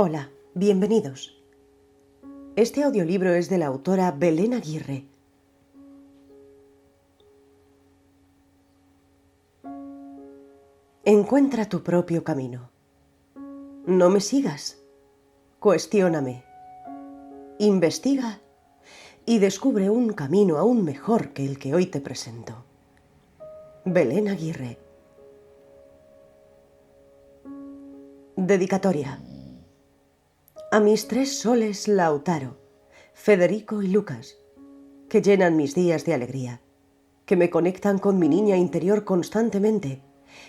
Hola, bienvenidos. Este audiolibro es de la autora Belén Aguirre. Encuentra tu propio camino. No me sigas. Cuestióname. Investiga y descubre un camino aún mejor que el que hoy te presento. Belén Aguirre. Dedicatoria. A mis 3 soles Lautaro, Federico y Lucas, que llenan mis días de alegría, que me conectan con mi niña interior constantemente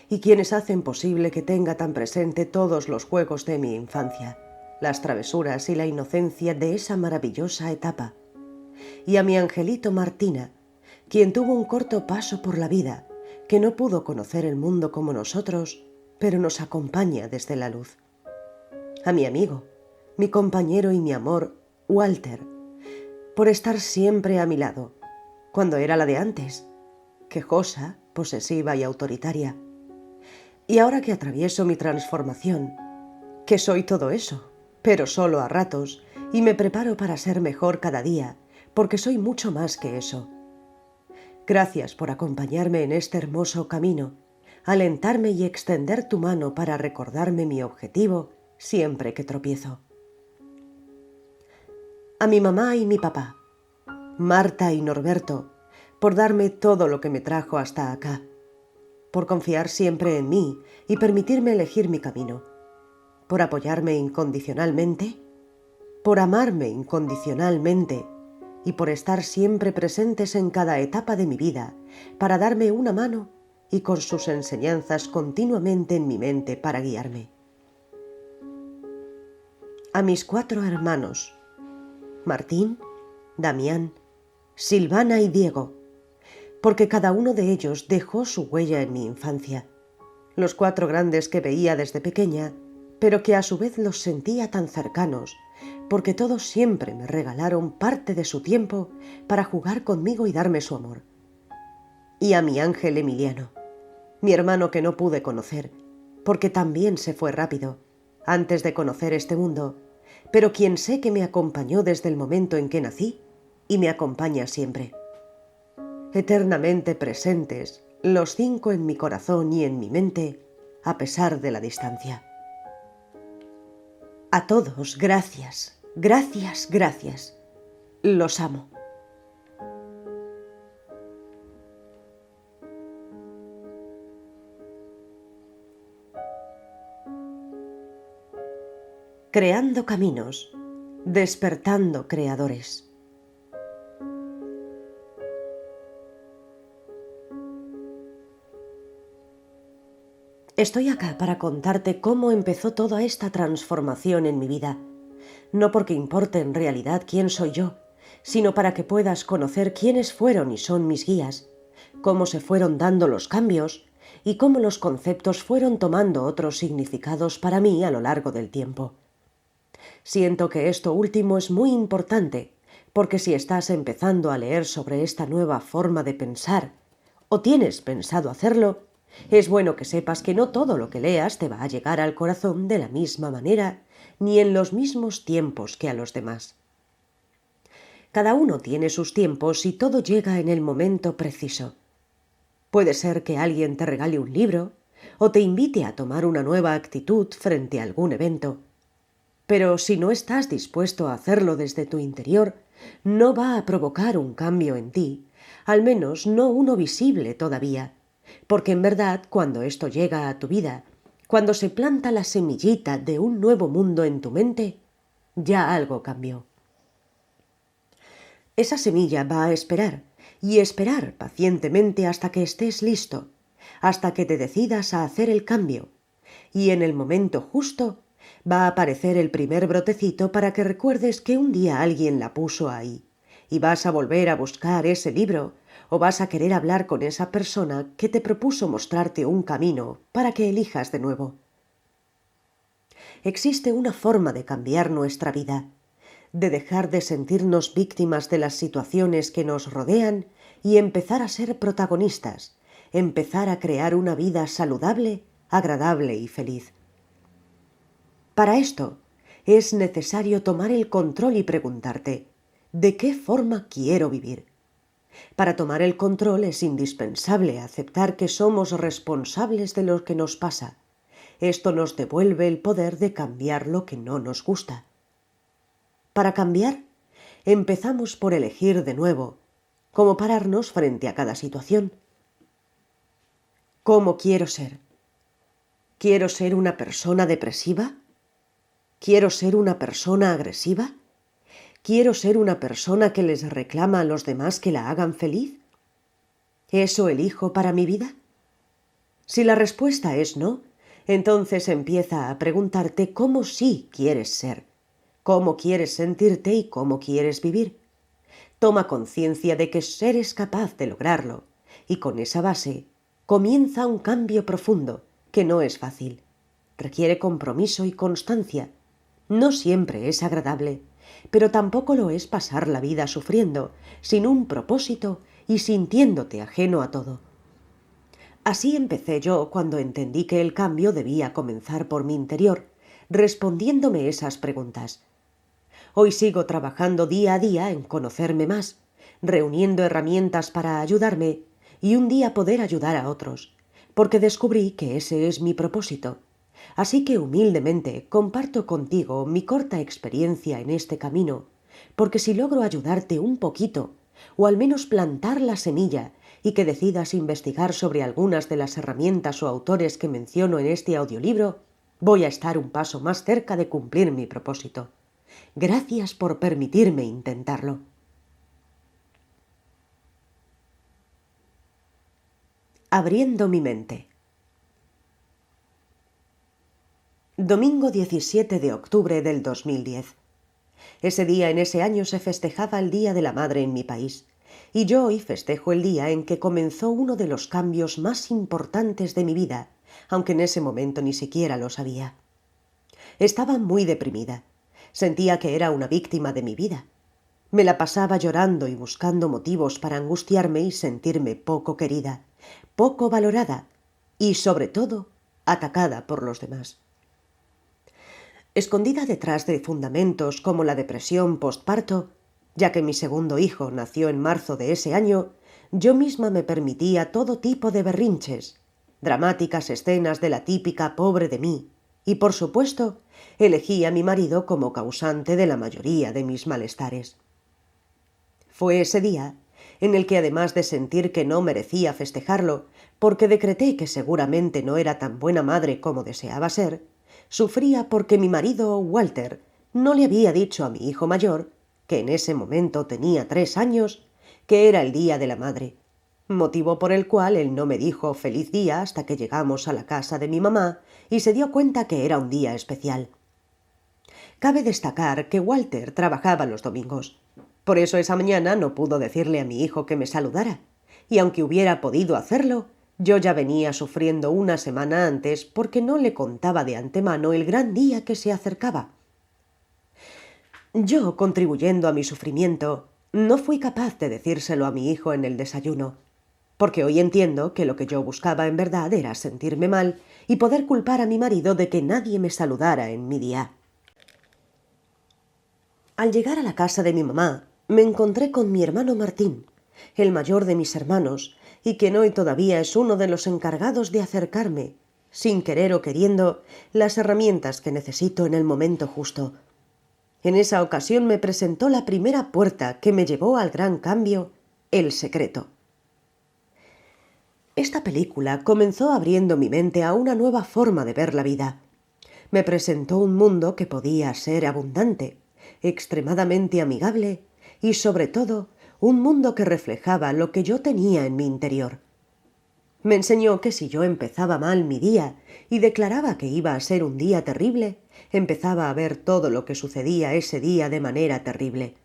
y quienes hacen posible que tenga tan presente todos los juegos de mi infancia, las travesuras y la inocencia de esa maravillosa etapa. Y a mi angelito Martina, quien tuvo un corto paso por la vida, que no pudo conocer el mundo como nosotros, pero nos acompaña desde la luz. A mi amigo, mi compañero y mi amor, Walter, por estar siempre a mi lado, cuando era la de antes, quejosa, posesiva y autoritaria. Y ahora que atravieso mi transformación, que soy todo eso, pero solo a ratos, y me preparo para ser mejor cada día, porque soy mucho más que eso. Gracias por acompañarme en este hermoso camino, alentarme y extender tu mano para recordarme mi objetivo siempre que tropiezo. A mi mamá y mi papá, Marta y Norberto, por darme todo lo que me trajo hasta acá, por confiar siempre en mí y permitirme elegir mi camino, por apoyarme incondicionalmente, por amarme incondicionalmente y por estar siempre presentes en cada etapa de mi vida para darme una mano y con sus enseñanzas continuamente en mi mente para guiarme. A mis 4 hermanos, Martín, Damián, Silvana y Diego, porque cada uno de ellos dejó su huella en mi infancia. Los 4 grandes que veía desde pequeña, pero que a su vez los sentía tan cercanos, porque todos siempre me regalaron parte de su tiempo para jugar conmigo y darme su amor. Y a mi ángel Emiliano, mi hermano que no pude conocer, porque también se fue rápido, antes de conocer este mundo, pero quien sé que me acompañó desde el momento en que nací y me acompaña siempre. Eternamente presentes, los 5 en mi corazón y en mi mente, a pesar de la distancia. A todos, gracias, gracias, gracias. Los amo. Creando caminos, despertando creadores. Estoy acá para contarte cómo empezó toda esta transformación en mi vida. No porque importe en realidad quién soy yo, sino para que puedas conocer quiénes fueron y son mis guías, cómo se fueron dando los cambios y cómo los conceptos fueron tomando otros significados para mí a lo largo del tiempo. Siento que esto último es muy importante, porque si estás empezando a leer sobre esta nueva forma de pensar, o tienes pensado hacerlo, es bueno que sepas que no todo lo que leas te va a llegar al corazón de la misma manera, ni en los mismos tiempos que a los demás. Cada uno tiene sus tiempos y todo llega en el momento preciso. Puede ser que alguien te regale un libro, o te invite a tomar una nueva actitud frente a algún evento. Pero si no estás dispuesto a hacerlo desde tu interior, no va a provocar un cambio en ti, al menos no uno visible todavía, porque en verdad cuando esto llega a tu vida, cuando se planta la semillita de un nuevo mundo en tu mente, ya algo cambió. Esa semilla va a esperar, y esperar pacientemente hasta que estés listo, hasta que te decidas a hacer el cambio, y en el momento justo va a aparecer el primer brotecito para que recuerdes que un día alguien la puso ahí, y vas a volver a buscar ese libro, o vas a querer hablar con esa persona que te propuso mostrarte un camino para que elijas de nuevo. Existe una forma de cambiar nuestra vida, de dejar de sentirnos víctimas de las situaciones que nos rodean y empezar a ser protagonistas, empezar a crear una vida saludable, agradable y feliz. Para esto, es necesario tomar el control y preguntarte, ¿de qué forma quiero vivir? Para tomar el control es indispensable aceptar que somos responsables de lo que nos pasa. Esto nos devuelve el poder de cambiar lo que no nos gusta. Para cambiar, empezamos por elegir de nuevo, cómo pararnos frente a cada situación. ¿Cómo quiero ser? ¿Quiero ser una persona depresiva? ¿Quiero ser una persona agresiva? ¿Quiero ser una persona que les reclama a los demás que la hagan feliz? ¿Eso elijo para mi vida? Si la respuesta es no, entonces empieza a preguntarte cómo sí quieres ser, cómo quieres sentirte y cómo quieres vivir. Toma conciencia de que eres capaz de lograrlo y con esa base comienza un cambio profundo que no es fácil. Requiere compromiso y constancia. No siempre es agradable, pero tampoco lo es pasar la vida sufriendo, sin un propósito y sintiéndote ajeno a todo. Así empecé yo cuando entendí que el cambio debía comenzar por mi interior, respondiéndome esas preguntas. Hoy sigo trabajando día a día en conocerme más, reuniendo herramientas para ayudarme y un día poder ayudar a otros, porque descubrí que ese es mi propósito. Así que humildemente comparto contigo mi corta experiencia en este camino, porque si logro ayudarte un poquito, o al menos plantar la semilla, y que decidas investigar sobre algunas de las herramientas o autores que menciono en este audiolibro, voy a estar un paso más cerca de cumplir mi propósito. Gracias por permitirme intentarlo. Abriendo mi mente. Domingo 17 de octubre del 2010. Ese día en ese año se festejaba el Día de la Madre en mi país, y yo hoy festejo el día en que comenzó uno de los cambios más importantes de mi vida, aunque en ese momento ni siquiera lo sabía. Estaba muy deprimida. Sentía que era una víctima de mi vida. Me la pasaba llorando y buscando motivos para angustiarme y sentirme poco querida, poco valorada y, sobre todo, atacada por los demás. Escondida detrás de fundamentos como la depresión postparto, ya que mi segundo hijo nació en marzo de ese año, yo misma me permitía todo tipo de berrinches, dramáticas escenas de la típica pobre de mí, y por supuesto, elegí a mi marido como causante de la mayoría de mis malestares. Fue ese día en el que, además de sentir que no merecía festejarlo, porque decreté que seguramente no era tan buena madre como deseaba ser, sufría porque mi marido, Walter, no le había dicho a mi hijo mayor, que en ese momento tenía 3 años, que era el Día de la Madre, motivo por el cual él no me dijo feliz día hasta que llegamos a la casa de mi mamá y se dio cuenta que era un día especial. Cabe destacar que Walter trabajaba los domingos. Por eso esa mañana no pudo decirle a mi hijo que me saludara, y aunque hubiera podido hacerlo, yo ya venía sufriendo una semana antes porque no le contaba de antemano el gran día que se acercaba. Yo, contribuyendo a mi sufrimiento, no fui capaz de decírselo a mi hijo en el desayuno, porque hoy entiendo que lo que yo buscaba en verdad era sentirme mal y poder culpar a mi marido de que nadie me saludara en mi día. Al llegar a la casa de mi mamá, me encontré con mi hermano Martín, el mayor de mis hermanos, y quien hoy todavía es uno de los encargados de acercarme, sin querer o queriendo, las herramientas que necesito en el momento justo. En esa ocasión me presentó la primera puerta que me llevó al gran cambio, El Secreto. Esta película comenzó abriendo mi mente a una nueva forma de ver la vida. Me presentó un mundo que podía ser abundante, extremadamente amigable y, sobre todo, un mundo que reflejaba lo que yo tenía en mi interior. Me enseñó que si yo empezaba mal mi día y declaraba que iba a ser un día terrible, empezaba a ver todo lo que sucedía ese día de manera terrible.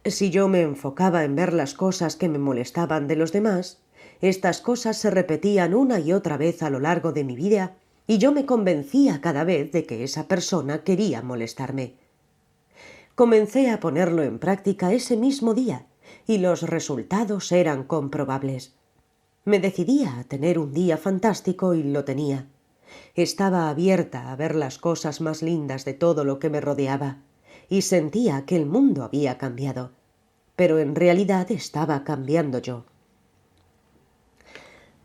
Si yo me enfocaba en ver las cosas que me molestaban de los demás, estas cosas se repetían una y otra vez a lo largo de mi vida y yo me convencía cada vez de que esa persona quería molestarme. Comencé a ponerlo en práctica ese mismo día y los resultados eran comprobables. Me decidía a tener un día fantástico y lo tenía. Estaba abierta a ver las cosas más lindas de todo lo que me rodeaba y sentía que el mundo había cambiado, pero en realidad estaba cambiando yo.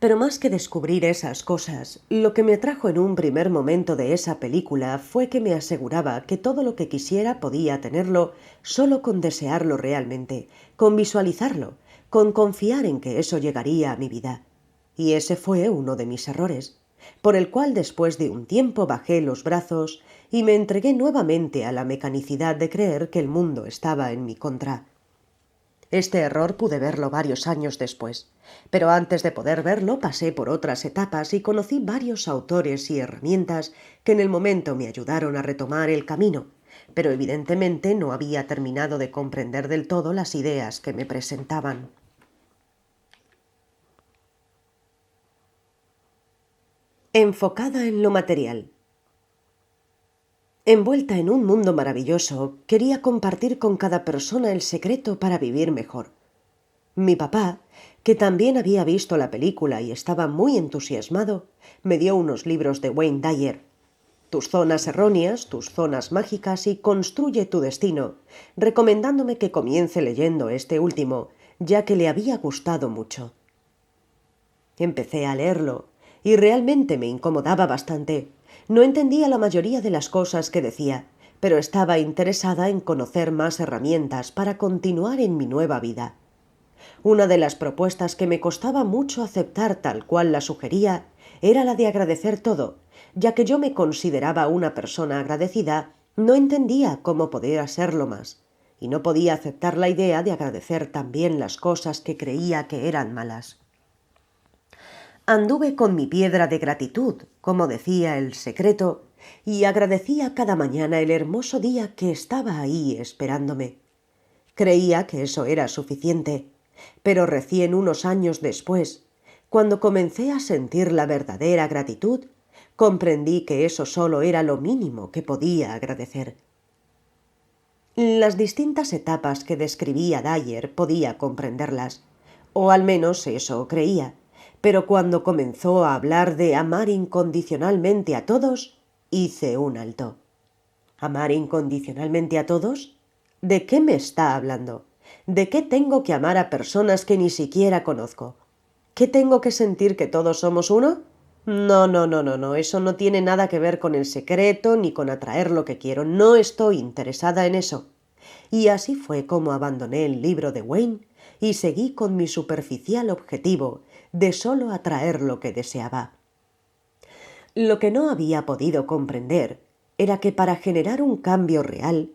Pero más que descubrir esas cosas, lo que me atrajo en un primer momento de esa película fue que me aseguraba que todo lo que quisiera podía tenerlo solo con desearlo realmente, con visualizarlo, con confiar en que eso llegaría a mi vida. Y ese fue uno de mis errores, por el cual después de un tiempo bajé los brazos y me entregué nuevamente a la mecanicidad de creer que el mundo estaba en mi contra. Este error pude verlo varios años después, pero antes de poder verlo pasé por otras etapas y conocí varios autores y herramientas que en el momento me ayudaron a retomar el camino, pero evidentemente no había terminado de comprender del todo las ideas que me presentaban. Enfocada en lo material. Envuelta en un mundo maravilloso, quería compartir con cada persona el secreto para vivir mejor. Mi papá, que también había visto la película y estaba muy entusiasmado, me dio unos libros de Wayne Dyer, Tus zonas erróneas, tus zonas mágicas y Construye tu destino, recomendándome que comience leyendo este último, ya que le había gustado mucho. Empecé a leerlo y realmente me incomodaba bastante. No entendía la mayoría de las cosas que decía, pero estaba interesada en conocer más herramientas para continuar en mi nueva vida. Una de las propuestas que me costaba mucho aceptar tal cual la sugería era la de agradecer todo, ya que yo me consideraba una persona agradecida, no entendía cómo podía serlo más, y no podía aceptar la idea de agradecer también las cosas que creía que eran malas. Anduve con mi piedra de gratitud, como decía el secreto, y agradecía cada mañana el hermoso día que estaba ahí esperándome. Creía que eso era suficiente, pero recién unos años después, cuando comencé a sentir la verdadera gratitud, comprendí que eso solo era lo mínimo que podía agradecer. Las distintas etapas que describía Dyer podía comprenderlas, o al menos eso creía, pero cuando comenzó a hablar de amar incondicionalmente a todos, hice un alto. ¿Amar incondicionalmente a todos? ¿De qué me está hablando? ¿De qué tengo que amar a personas que ni siquiera conozco? ¿Qué tengo que sentir que todos somos uno? No, eso no tiene nada que ver con el secreto ni con atraer lo que quiero. No estoy interesada en eso. Y así fue como abandoné el libro de Wayne y seguí con mi superficial objetivo de solo atraer lo que deseaba. Lo que no había podido comprender era que para generar un cambio real,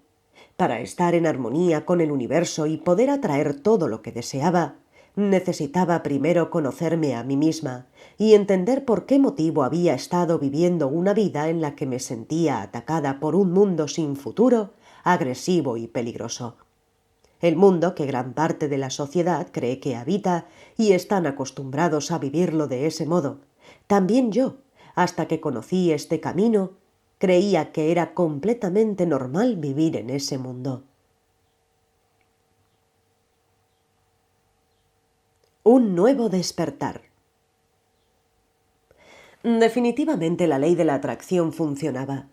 para estar en armonía con el universo y poder atraer todo lo que deseaba, necesitaba primero conocerme a mí misma y entender por qué motivo había estado viviendo una vida en la que me sentía atacada por un mundo sin futuro, agresivo y peligroso. El mundo que gran parte de la sociedad cree que habita y están acostumbrados a vivirlo de ese modo. También yo, hasta que conocí este camino, creía que era completamente normal vivir en ese mundo. Un nuevo despertar. Definitivamente la ley de la atracción funcionaba.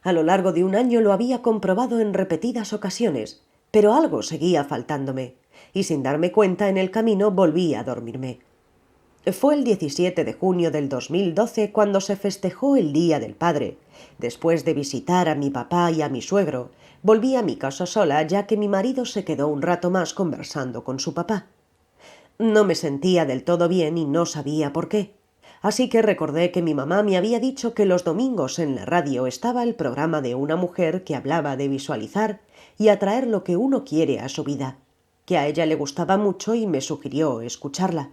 A lo largo de un año lo había comprobado en repetidas ocasiones, pero algo seguía faltándome, y sin darme cuenta en el camino volví a dormirme. Fue el 17 de junio del 2012 cuando se festejó el Día del Padre. Después de visitar a mi papá y a mi suegro, volví a mi casa sola ya que mi marido se quedó un rato más conversando con su papá. No me sentía del todo bien y no sabía por qué. Así que recordé que mi mamá me había dicho que los domingos en la radio estaba el programa de una mujer que hablaba de visualizar y atraer lo que uno quiere a su vida, que a ella le gustaba mucho y me sugirió escucharla.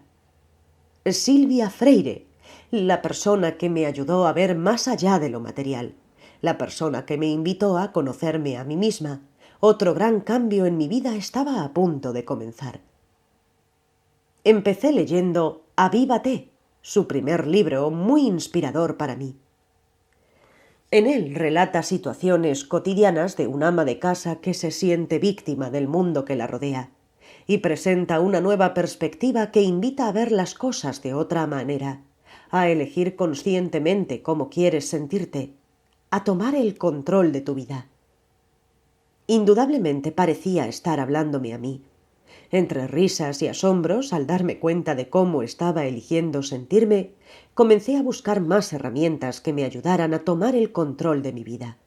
Silvia Freire, la persona que me ayudó a ver más allá de lo material, la persona que me invitó a conocerme a mí misma. Otro gran cambio en mi vida estaba a punto de comenzar. Empecé leyendo Avívate, su primer libro muy inspirador para mí. En él relata situaciones cotidianas de una ama de casa que se siente víctima del mundo que la rodea y presenta una nueva perspectiva que invita a ver las cosas de otra manera, a elegir conscientemente cómo quieres sentirte, a tomar el control de tu vida. Indudablemente parecía estar hablándome a mí. Entre risas y asombros, al darme cuenta de cómo estaba eligiendo sentirme, comencé a buscar más herramientas que me ayudaran a tomar el control de mi vida.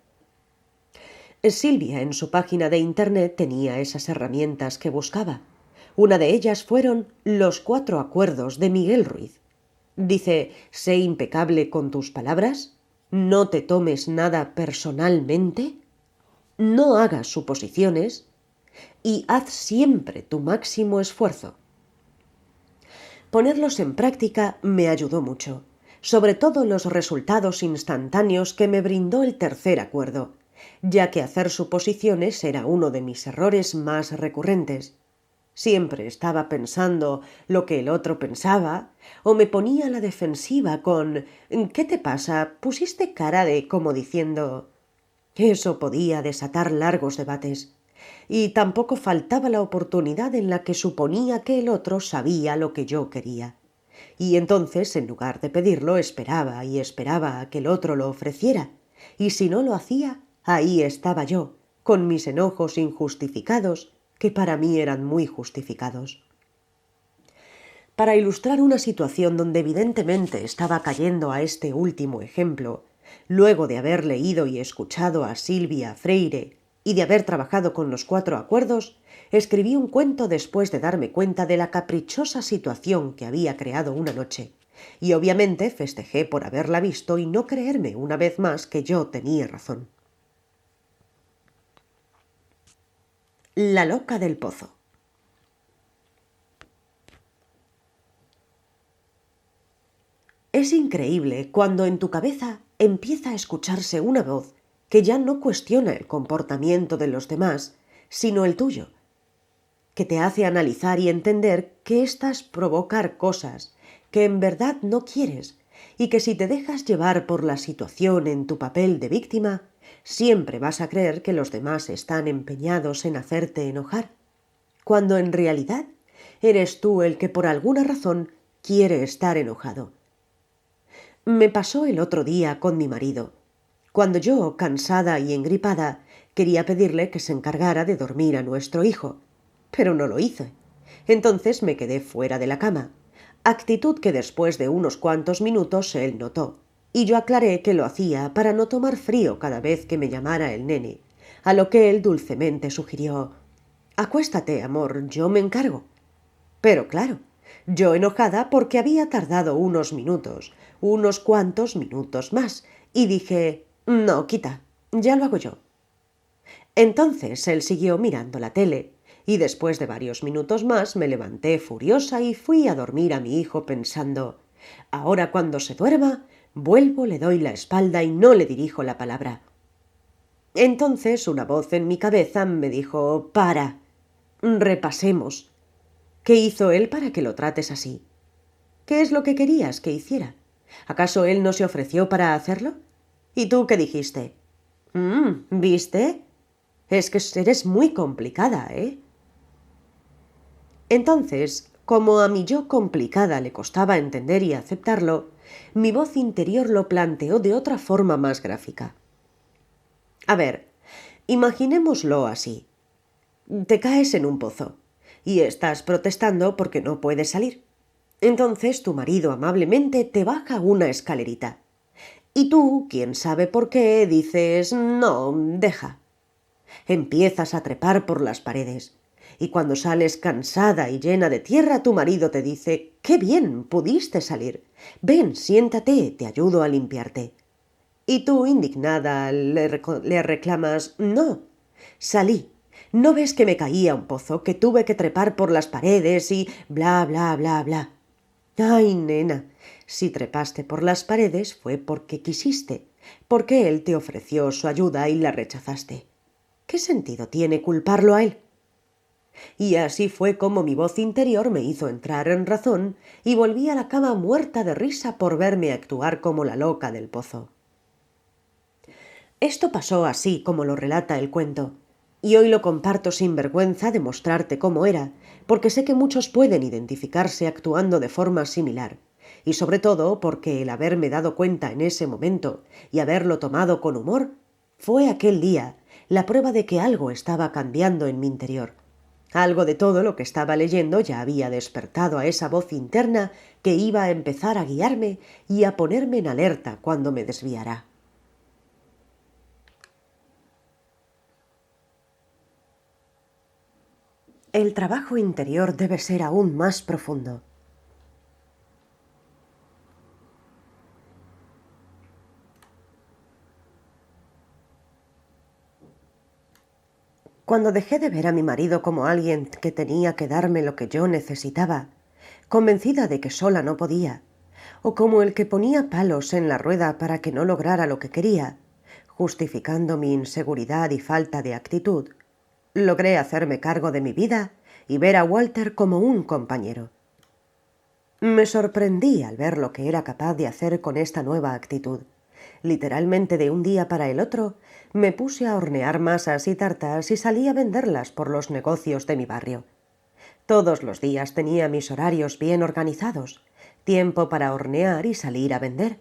Silvia, en su página de internet, tenía esas herramientas que buscaba. Una de ellas fueron los 4 acuerdos de Miguel Ruiz. Dice: sé impecable con tus palabras, no te tomes nada personalmente, no hagas suposiciones y haz siempre tu máximo esfuerzo. Ponerlos en práctica me ayudó mucho, sobre todo los resultados instantáneos que me brindó el tercer acuerdo, ya que hacer suposiciones era uno de mis errores más recurrentes. Siempre estaba pensando lo que el otro pensaba, o me ponía a la defensiva con «¿Qué te pasa? Pusiste cara de...», como diciendo. Eso podía desatar largos debates. Y tampoco faltaba la oportunidad en la que suponía que el otro sabía lo que yo quería. Y entonces, en lugar de pedirlo, esperaba y esperaba a que el otro lo ofreciera. Y si no lo hacía, ahí estaba yo, con mis enojos injustificados, que para mí eran muy justificados. Para ilustrar una situación donde evidentemente estaba cayendo a este último ejemplo, luego de haber leído y escuchado a Silvia Freire y de haber trabajado con los 4 acuerdos, escribí un cuento después de darme cuenta de la caprichosa situación que había creado una noche, y obviamente festejé por haberla visto y no creerme una vez más que yo tenía razón. La loca del pozo. Es increíble cuando en tu cabeza empieza a escucharse una voz que ya no cuestiona el comportamiento de los demás, sino el tuyo, que te hace analizar y entender que éstas provocar cosas que en verdad no quieres y que si te dejas llevar por la situación en tu papel de víctima, siempre vas a creer que los demás están empeñados en hacerte enojar, cuando en realidad eres tú el que por alguna razón quiere estar enojado. Me pasó el otro día con mi marido, cuando yo, cansada y engripada, quería pedirle que se encargara de dormir a nuestro hijo, pero no lo hice. Entonces me quedé fuera de la cama, actitud que después de unos cuantos minutos él notó, y yo aclaré que lo hacía para no tomar frío cada vez que me llamara el nene, a lo que él dulcemente sugirió: «Acuéstate, amor, yo me encargo». Pero claro, yo enojada porque había tardado unos cuantos minutos más, y dije: «No, quita, ya lo hago yo». Entonces él siguió mirando la tele, y después de varios minutos más me levanté furiosa y fui a dormir a mi hijo pensando: «Ahora cuando se duerma, vuelvo, le doy la espalda y no le dirijo la palabra». Entonces una voz en mi cabeza me dijo: «Para, repasemos. ¿Qué hizo él para que lo trates así? ¿Qué es lo que querías que hiciera? ¿Acaso él no se ofreció para hacerlo? ¿Y tú qué dijiste? ¿Viste? Es que eres muy complicada, ¿eh?». Entonces, como a mi yo complicada le costaba entender y aceptarlo, mi voz interior lo planteó de otra forma más gráfica. A ver, imaginémoslo así. Te caes en un pozo y estás protestando porque no puedes salir. Entonces tu marido amablemente te baja una escalerita. Y tú, quién sabe por qué, dices: «No, deja». Empiezas a trepar por las paredes. Y cuando sales cansada y llena de tierra, tu marido te dice: «¡Qué bien! Pudiste salir. Ven, siéntate, te ayudo a limpiarte». Y tú, indignada, le reclamas: «No, salí. ¿No ves que me caí a un pozo, que tuve que trepar por las paredes y bla, bla, bla, bla»? Ay, nena, si trepaste por las paredes fue porque quisiste, porque él te ofreció su ayuda y la rechazaste. ¿Qué sentido tiene culparlo a él? Y así fue como mi voz interior me hizo entrar en razón y volví a la cama muerta de risa por verme actuar como la loca del pozo. Esto pasó así como lo relata el cuento, y hoy lo comparto sin vergüenza de mostrarte cómo era, porque sé que muchos pueden identificarse actuando de forma similar, y sobre todo porque el haberme dado cuenta en ese momento y haberlo tomado con humor fue aquel día la prueba de que algo estaba cambiando en mi interior. Algo de todo lo que estaba leyendo ya había despertado a esa voz interna que iba a empezar a guiarme y a ponerme en alerta cuando me desviara. El trabajo interior debe ser aún más profundo. Cuando dejé de ver a mi marido como alguien que tenía que darme lo que yo necesitaba, convencida de que sola no podía, o como el que ponía palos en la rueda para que no lograra lo que quería, justificando mi inseguridad y falta de actitud, logré hacerme cargo de mi vida y ver a Walter como un compañero. Me sorprendí al ver lo que era capaz de hacer con esta nueva actitud. Literalmente de un día para el otro, me puse a hornear masas y tartas y salí a venderlas por los negocios de mi barrio. Todos los días tenía mis horarios bien organizados, tiempo para hornear y salir a vender,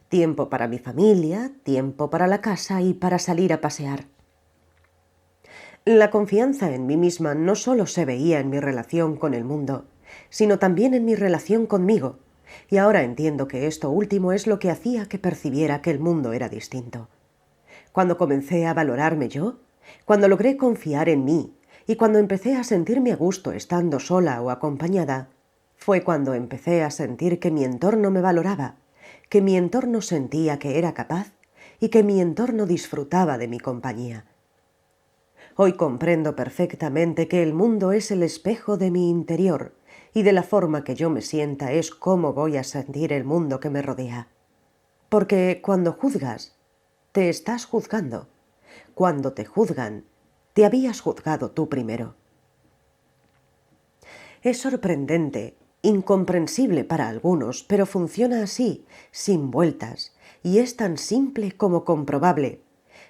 tiempo para mi familia, tiempo para la casa y para salir a pasear. La confianza en mí misma no solo se veía en mi relación con el mundo, sino también en mi relación conmigo, y ahora entiendo que esto último es lo que hacía que percibiera que el mundo era distinto. Cuando comencé a valorarme yo, cuando logré confiar en mí y cuando empecé a sentirme a gusto estando sola o acompañada, fue cuando empecé a sentir que mi entorno me valoraba, que mi entorno sentía que era capaz y que mi entorno disfrutaba de mi compañía. Hoy comprendo perfectamente que el mundo es el espejo de mi interior y de la forma que yo me sienta es cómo voy a sentir el mundo que me rodea. Porque cuando juzgas, te estás juzgando. Cuando te juzgan, te habías juzgado tú primero. Es sorprendente, incomprensible para algunos, pero funciona así, sin vueltas, y es tan simple como comprobable.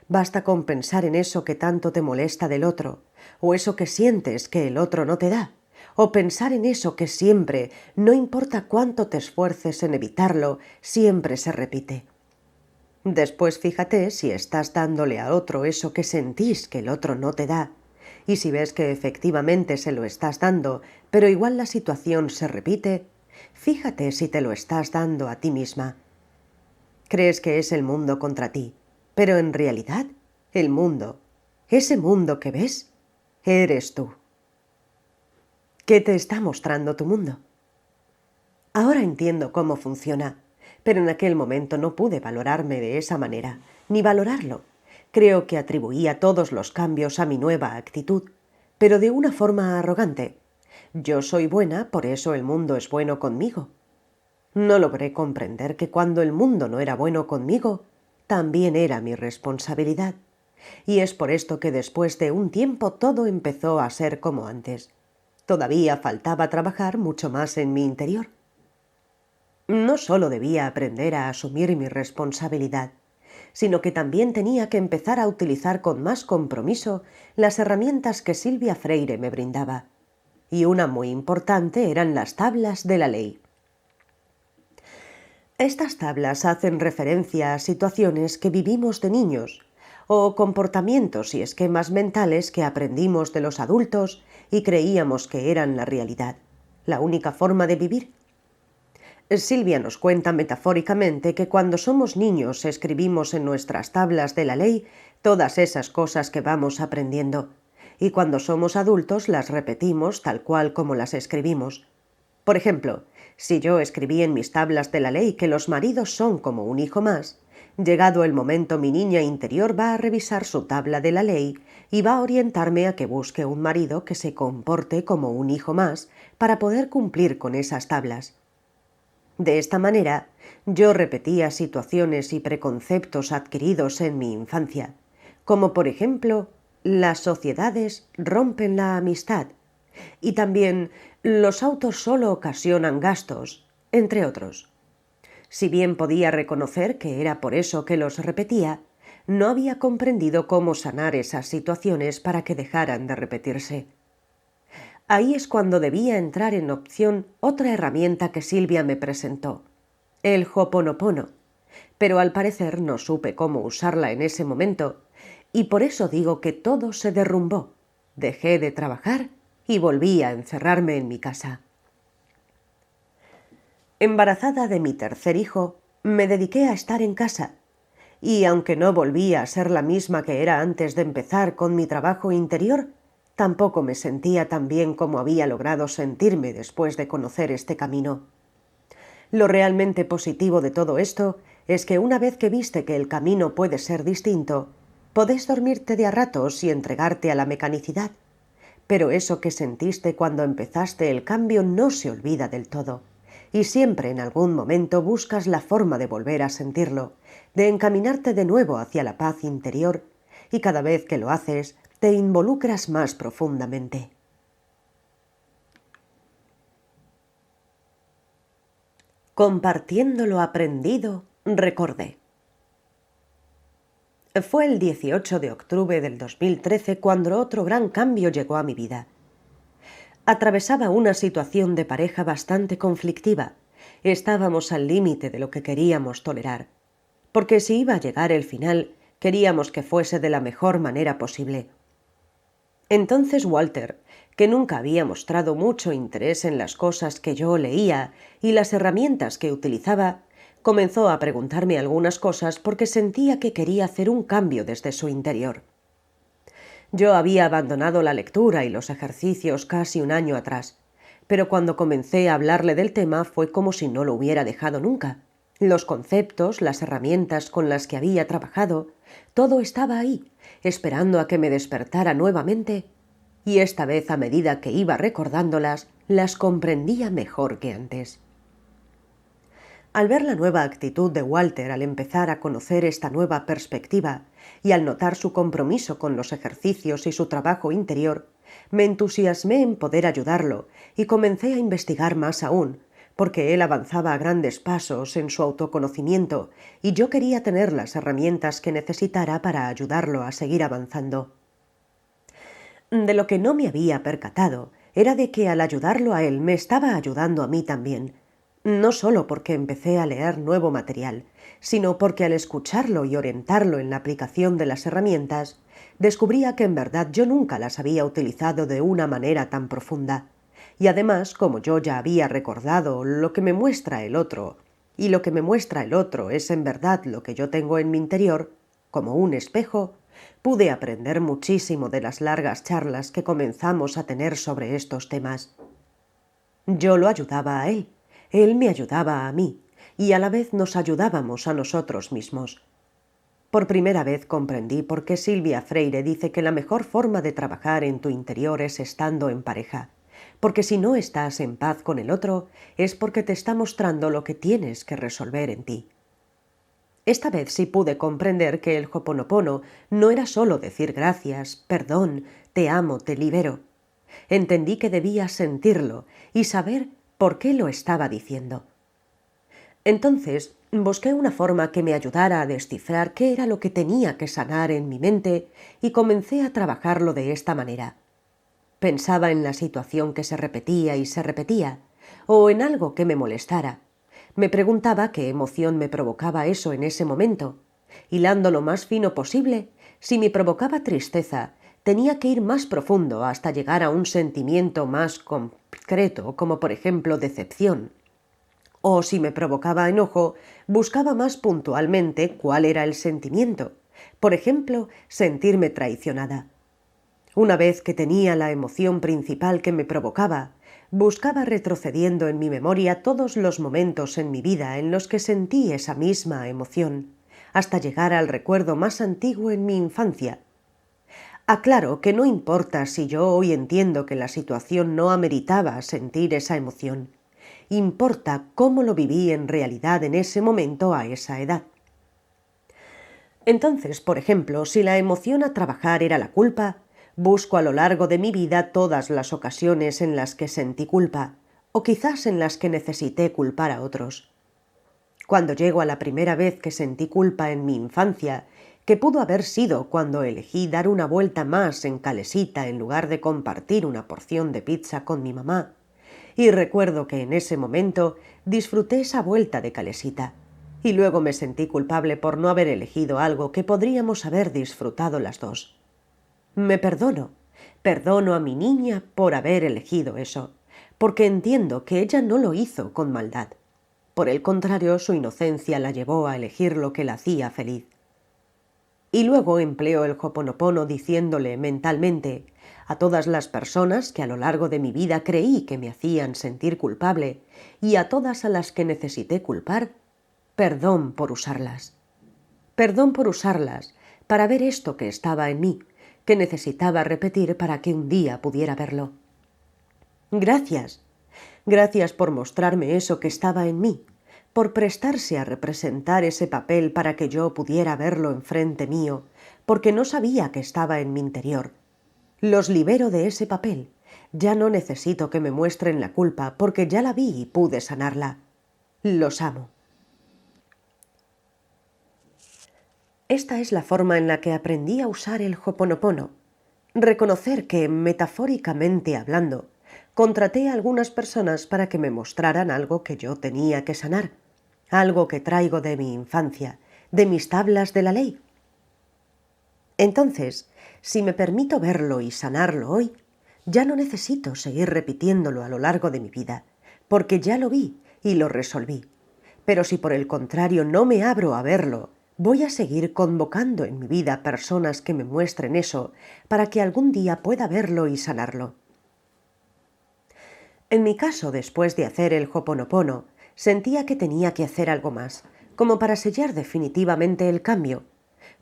Basta con pensar en eso que tanto te molesta del otro, o eso que sientes que el otro no te da, o pensar en eso que siempre, no importa cuánto te esfuerces en evitarlo, siempre se repite. Después fíjate si estás dándole a otro eso que sentís que el otro no te da, y si ves que efectivamente se lo estás dando, pero igual la situación se repite, fíjate si te lo estás dando a ti misma. Crees que es el mundo contra ti, pero en realidad, el mundo, ese mundo que ves, eres tú. ¿Qué te está mostrando tu mundo? Ahora entiendo cómo funciona, pero en aquel momento no pude valorarme de esa manera, ni valorarlo. Creo que atribuía todos los cambios a mi nueva actitud, pero de una forma arrogante. Yo soy buena, por eso el mundo es bueno conmigo. No logré comprender que cuando el mundo no era bueno conmigo, también era mi responsabilidad. Y es por esto que después de un tiempo todo empezó a ser como antes. Todavía faltaba trabajar mucho más en mi interior. No solo debía aprender a asumir mi responsabilidad, sino que también tenía que empezar a utilizar con más compromiso las herramientas que Silvia Freire me brindaba. Y una muy importante eran las tablas de la ley. Estas tablas hacen referencia a situaciones que vivimos de niños, o comportamientos y esquemas mentales que aprendimos de los adultos y creíamos que eran la realidad, la única forma de vivir. Silvia nos cuenta metafóricamente que cuando somos niños escribimos en nuestras tablas de la ley todas esas cosas que vamos aprendiendo, y cuando somos adultos las repetimos tal cual como las escribimos. Por ejemplo, si yo escribí en mis tablas de la ley que los maridos son como un hijo más, llegado el momento mi niña interior va a revisar su tabla de la ley y va a orientarme a que busque un marido que se comporte como un hijo más para poder cumplir con esas tablas. De esta manera, yo repetía situaciones y preconceptos adquiridos en mi infancia, como por ejemplo, las sociedades rompen la amistad, y también los autos solo ocasionan gastos, entre otros. Si bien podía reconocer que era por eso que los repetía, no había comprendido cómo sanar esas situaciones para que dejaran de repetirse. Ahí es cuando debía entrar en opción otra herramienta que Silvia me presentó, el Ho'oponopono, pero al parecer no supe cómo usarla en ese momento, y por eso digo que todo se derrumbó. Dejé de trabajar y volví a encerrarme en mi casa. Embarazada de mi tercer hijo, me dediqué a estar en casa, y aunque no volví a ser la misma que era antes de empezar con mi trabajo interior, tampoco me sentía tan bien como había logrado sentirme después de conocer este camino. Lo realmente positivo de todo esto es que una vez que viste que el camino puede ser distinto, podés dormirte de a ratos y entregarte a la mecanicidad. Pero eso que sentiste cuando empezaste el cambio no se olvida del todo, y siempre en algún momento buscas la forma de volver a sentirlo, de encaminarte de nuevo hacia la paz interior, y cada vez que lo haces, te involucras más profundamente. Compartiendo lo aprendido, recordé. Fue el 18 de octubre del 2013 cuando otro gran cambio llegó a mi vida. Atravesaba una situación de pareja bastante conflictiva. Estábamos al límite de lo que queríamos tolerar, porque si iba a llegar el final, queríamos que fuese de la mejor manera posible. Entonces Walter, que nunca había mostrado mucho interés en las cosas que yo leía y las herramientas que utilizaba, comenzó a preguntarme algunas cosas porque sentía que quería hacer un cambio desde su interior. Yo había abandonado la lectura y los ejercicios casi un año atrás, pero cuando comencé a hablarle del tema fue como si no lo hubiera dejado nunca. Los conceptos, las herramientas con las que había trabajado, todo estaba ahí, esperando a que me despertara nuevamente, y esta vez a medida que iba recordándolas, las comprendía mejor que antes. Al ver la nueva actitud de Walter al empezar a conocer esta nueva perspectiva y al notar su compromiso con los ejercicios y su trabajo interior, me entusiasmé en poder ayudarlo y comencé a investigar más aún, porque él avanzaba a grandes pasos en su autoconocimiento y yo quería tener las herramientas que necesitara para ayudarlo a seguir avanzando. De lo que no me había percatado era de que al ayudarlo a él me estaba ayudando a mí también, no solo porque empecé a leer nuevo material, sino porque al escucharlo y orientarlo en la aplicación de las herramientas, descubría que en verdad yo nunca las había utilizado de una manera tan profunda. Y además, como yo ya había recordado lo que me muestra el otro, y lo que me muestra el otro es en verdad lo que yo tengo en mi interior, como un espejo, pude aprender muchísimo de las largas charlas que comenzamos a tener sobre estos temas. Yo lo ayudaba a él me ayudaba a mí, y a la vez nos ayudábamos a nosotros mismos. Por primera vez comprendí por qué Silvia Freire dice que la mejor forma de trabajar en tu interior es estando en pareja, porque si no estás en paz con el otro, es porque te está mostrando lo que tienes que resolver en ti. Esta vez sí pude comprender que el Ho'oponopono no era solo decir gracias, perdón, te amo, te libero. Entendí que debía sentirlo y saber por qué lo estaba diciendo. Entonces busqué una forma que me ayudara a descifrar qué era lo que tenía que sanar en mi mente y comencé a trabajarlo de esta manera. Pensaba en la situación que se repetía y se repetía, o en algo que me molestara. Me preguntaba qué emoción me provocaba eso en ese momento. Hilando lo más fino posible, si me provocaba tristeza, tenía que ir más profundo hasta llegar a un sentimiento más concreto, como por ejemplo decepción. O si me provocaba enojo, buscaba más puntualmente cuál era el sentimiento. Por ejemplo, sentirme traicionada. Una vez que tenía la emoción principal que me provocaba, buscaba retrocediendo en mi memoria todos los momentos en mi vida en los que sentí esa misma emoción, hasta llegar al recuerdo más antiguo en mi infancia. Aclaro que no importa si yo hoy entiendo que la situación no ameritaba sentir esa emoción. Importa cómo lo viví en realidad en ese momento a esa edad. Entonces, por ejemplo, si la emoción a trabajar era la culpa, busco a lo largo de mi vida todas las ocasiones en las que sentí culpa, o quizás en las que necesité culpar a otros. Cuando llego a la primera vez que sentí culpa en mi infancia, que pudo haber sido cuando elegí dar una vuelta más en Calesita en lugar de compartir una porción de pizza con mi mamá, Y recuerdo que en ese momento disfruté esa vuelta de calesita. Y luego me sentí culpable por no haber elegido algo que podríamos haber disfrutado las dos. Me perdono a mi niña por haber elegido eso, porque entiendo que ella no lo hizo con maldad. Por el contrario, su inocencia la llevó a elegir lo que la hacía feliz. Y luego empleo el Ho'oponopono diciéndole mentalmente a todas las personas que a lo largo de mi vida creí que me hacían sentir culpable y a todas a las que necesité culpar, perdón por usarlas. Perdón por usarlas para ver esto que estaba en mí, que necesitaba repetir para que un día pudiera verlo. Gracias. Gracias por mostrarme eso que estaba en mí, por prestarse a representar ese papel para que yo pudiera verlo enfrente mío, porque no sabía que estaba en mi interior. Los libero de ese papel. Ya no necesito que me muestren la culpa, porque ya la vi y pude sanarla. Los amo. Esta es la forma en la que aprendí a usar el Ho'oponopono. Reconocer que, metafóricamente hablando, contraté a algunas personas para que me mostraran algo que yo tenía que sanar, algo que traigo de mi infancia, de mis tablas de la ley. Entonces, si me permito verlo y sanarlo hoy, ya no necesito seguir repitiéndolo a lo largo de mi vida, porque ya lo vi y lo resolví. Pero si por el contrario no me abro a verlo, voy a seguir convocando en mi vida personas que me muestren eso para que algún día pueda verlo y sanarlo. En mi caso, después de hacer el Ho'oponopono, sentía que tenía que hacer algo más, como para sellar definitivamente el cambio.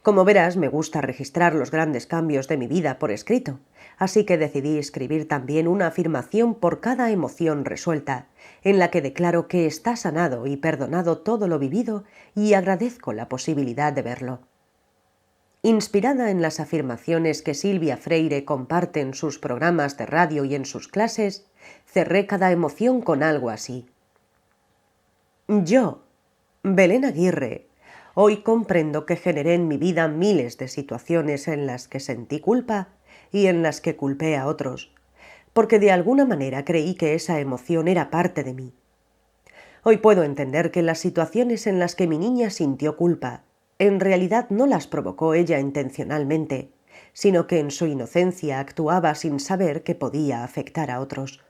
Como verás, me gusta registrar los grandes cambios de mi vida por escrito, así que decidí escribir también una afirmación por cada emoción resuelta, en la que declaro que está sanado y perdonado todo lo vivido y agradezco la posibilidad de verlo. Inspirada en las afirmaciones que Silvia Freire comparte en sus programas de radio y en sus clases, cerré cada emoción con algo así. Yo, Belén Aguirre, hoy comprendo que generé en mi vida miles de situaciones en las que sentí culpa y en las que culpé a otros, porque de alguna manera creí que esa emoción era parte de mí. Hoy puedo entender que las situaciones en las que mi niña sintió culpa, en realidad no las provocó ella intencionalmente, sino que en su inocencia actuaba sin saber que podía afectar a otros.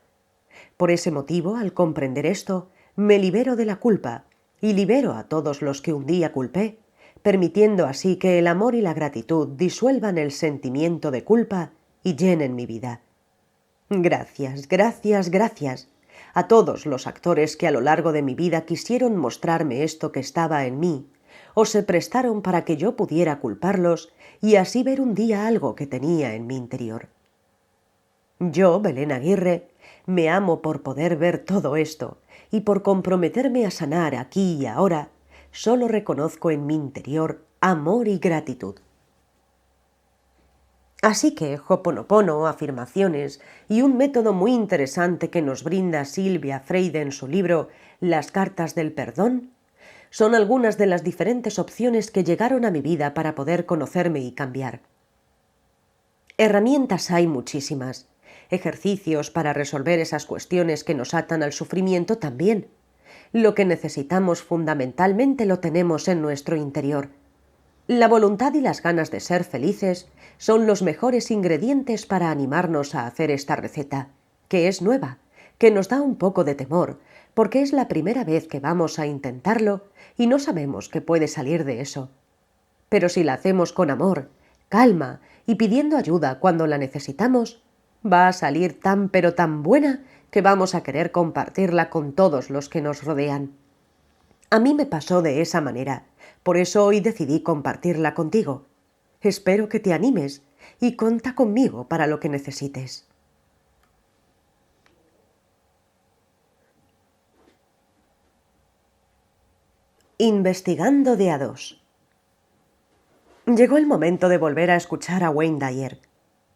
Por ese motivo, al comprender esto, me libero de la culpa y libero a todos los que un día culpé, permitiendo así que el amor y la gratitud disuelvan el sentimiento de culpa y llenen mi vida. Gracias, gracias, gracias a todos los actores que a lo largo de mi vida quisieron mostrarme esto que estaba en mí, o se prestaron para que yo pudiera culparlos y así ver un día algo que tenía en mi interior. Yo, Belén Aguirre, me amo por poder ver todo esto y por comprometerme a sanar aquí y ahora, solo reconozco en mi interior amor y gratitud. Así que Ho'oponopono, afirmaciones y un método muy interesante que nos brinda Silvia Freire en su libro Las cartas del perdón son algunas de las diferentes opciones que llegaron a mi vida para poder conocerme y cambiar. Herramientas hay muchísimas. Ejercicios para resolver esas cuestiones que nos atan al sufrimiento también. Lo que necesitamos fundamentalmente lo tenemos en nuestro interior. La voluntad y las ganas de ser felices son los mejores ingredientes para animarnos a hacer esta receta, que es nueva, que nos da un poco de temor, porque es la primera vez que vamos a intentarlo y no sabemos qué puede salir de eso. Pero si la hacemos con amor, calma y pidiendo ayuda cuando la necesitamos, va a salir tan pero tan buena que vamos a querer compartirla con todos los que nos rodean. A mí me pasó de esa manera, por eso hoy decidí compartirla contigo. Espero que te animes y cuenta conmigo para lo que necesites. Investigando de a dos. Llegó el momento de volver a escuchar a Wayne Dyer.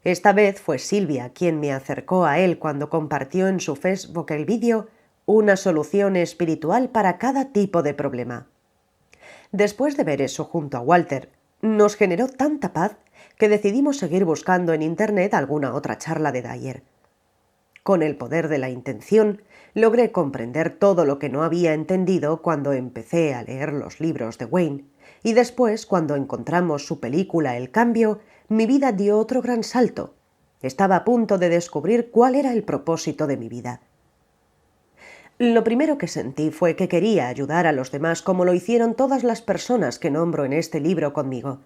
Esta vez fue Silvia quien me acercó a él cuando compartió en su Facebook el vídeo Una solución espiritual para cada tipo de problema. Después de ver eso junto a Walter, nos generó tanta paz que decidimos seguir buscando en internet alguna otra charla de Dyer. Con el poder de la intención, logré comprender todo lo que no había entendido cuando empecé a leer los libros de Wayne, y después, cuando encontramos su película El cambio, mi vida dio otro gran salto. Estaba a punto de descubrir cuál era el propósito de mi vida. Lo primero que sentí fue que quería ayudar a los demás como lo hicieron todas las personas que nombro en este libro conmigo.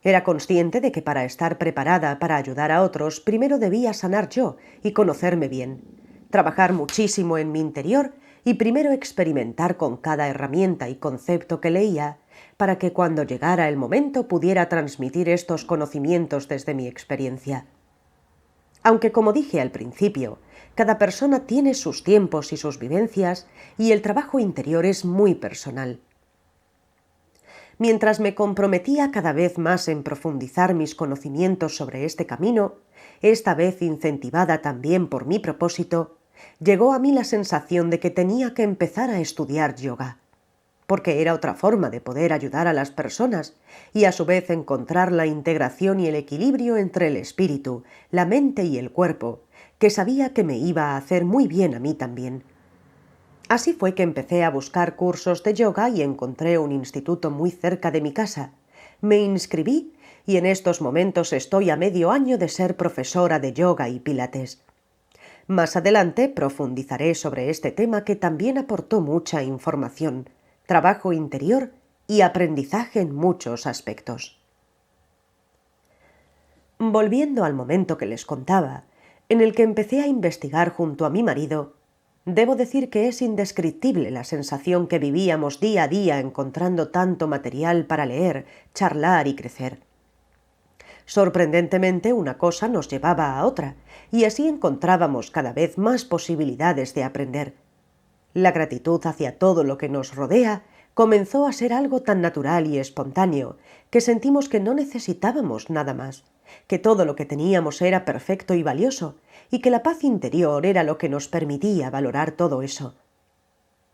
Era consciente de que para estar preparada para ayudar a otros, primero debía sanar yo y conocerme bien, trabajar muchísimo en mi interior y primero experimentar con cada herramienta y concepto que leía, para que cuando llegara el momento pudiera transmitir estos conocimientos desde mi experiencia. Aunque, como dije al principio, cada persona tiene sus tiempos y sus vivencias, y el trabajo interior es muy personal. Mientras me comprometía cada vez más en profundizar mis conocimientos sobre este camino, esta vez incentivada también por mi propósito, llegó a mí la sensación de que tenía que empezar a estudiar yoga, porque era otra forma de poder ayudar a las personas y a su vez encontrar la integración y el equilibrio entre el espíritu, la mente y el cuerpo, que sabía que me iba a hacer muy bien a mí también. Así fue que empecé a buscar cursos de yoga y encontré un instituto muy cerca de mi casa. Me inscribí y en estos momentos estoy a medio año de ser profesora de yoga y pilates. Más adelante profundizaré sobre este tema que también aportó mucha información, trabajo interior y aprendizaje en muchos aspectos. Volviendo al momento que les contaba, en el que empecé a investigar junto a mi marido, debo decir que es indescriptible la sensación que vivíamos día a día encontrando tanto material para leer, charlar y crecer. Sorprendentemente, una cosa nos llevaba a otra, y así encontrábamos cada vez más posibilidades de aprender. La gratitud hacia todo lo que nos rodea comenzó a ser algo tan natural y espontáneo que sentimos que no necesitábamos nada más, que todo lo que teníamos era perfecto y valioso, y que la paz interior era lo que nos permitía valorar todo eso.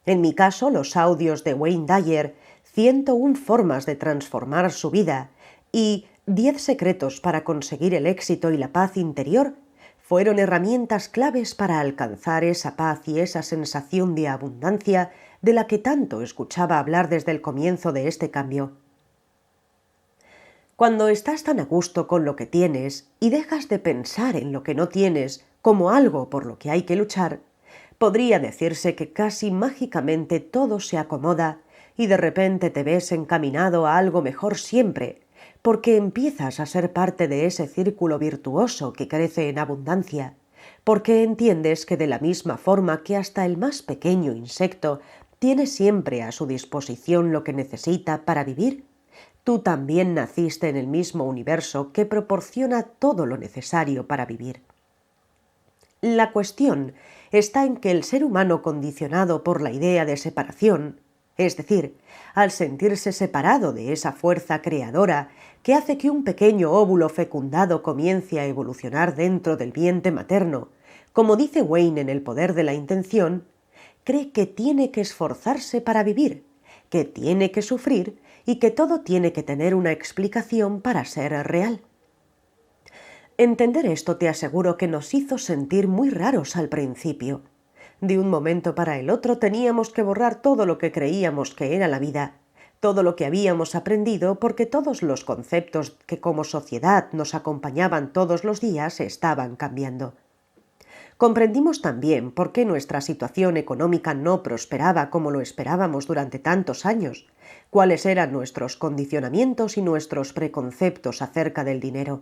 En mi caso, los audios de Wayne Dyer, 101 formas de transformar su vida y 10 secretos para conseguir el éxito y la paz interior, fueron herramientas claves para alcanzar esa paz y esa sensación de abundancia de la que tanto escuchaba hablar desde el comienzo de este cambio. Cuando estás tan a gusto con lo que tienes y dejas de pensar en lo que no tienes como algo por lo que hay que luchar, podría decirse que casi mágicamente todo se acomoda y de repente te ves encaminado a algo mejor siempre, porque empiezas a ser parte de ese círculo virtuoso que crece en abundancia, porque entiendes que de la misma forma que hasta el más pequeño insecto tiene siempre a su disposición lo que necesita para vivir, tú también naciste en el mismo universo que proporciona todo lo necesario para vivir. La cuestión está en que el ser humano condicionado por la idea de separación, es decir, al sentirse separado de esa fuerza creadora que hace que un pequeño óvulo fecundado comience a evolucionar dentro del vientre materno, como dice Wayne en El poder de la intención, cree que tiene que esforzarse para vivir, que tiene que sufrir y que todo tiene que tener una explicación para ser real. Entender esto te aseguro que nos hizo sentir muy raros al principio. De un momento para el otro teníamos que borrar todo lo que creíamos que era la vida, todo lo que habíamos aprendido porque todos los conceptos que como sociedad nos acompañaban todos los días estaban cambiando. Comprendimos también por qué nuestra situación económica no prosperaba como lo esperábamos durante tantos años, cuáles eran nuestros condicionamientos y nuestros preconceptos acerca del dinero.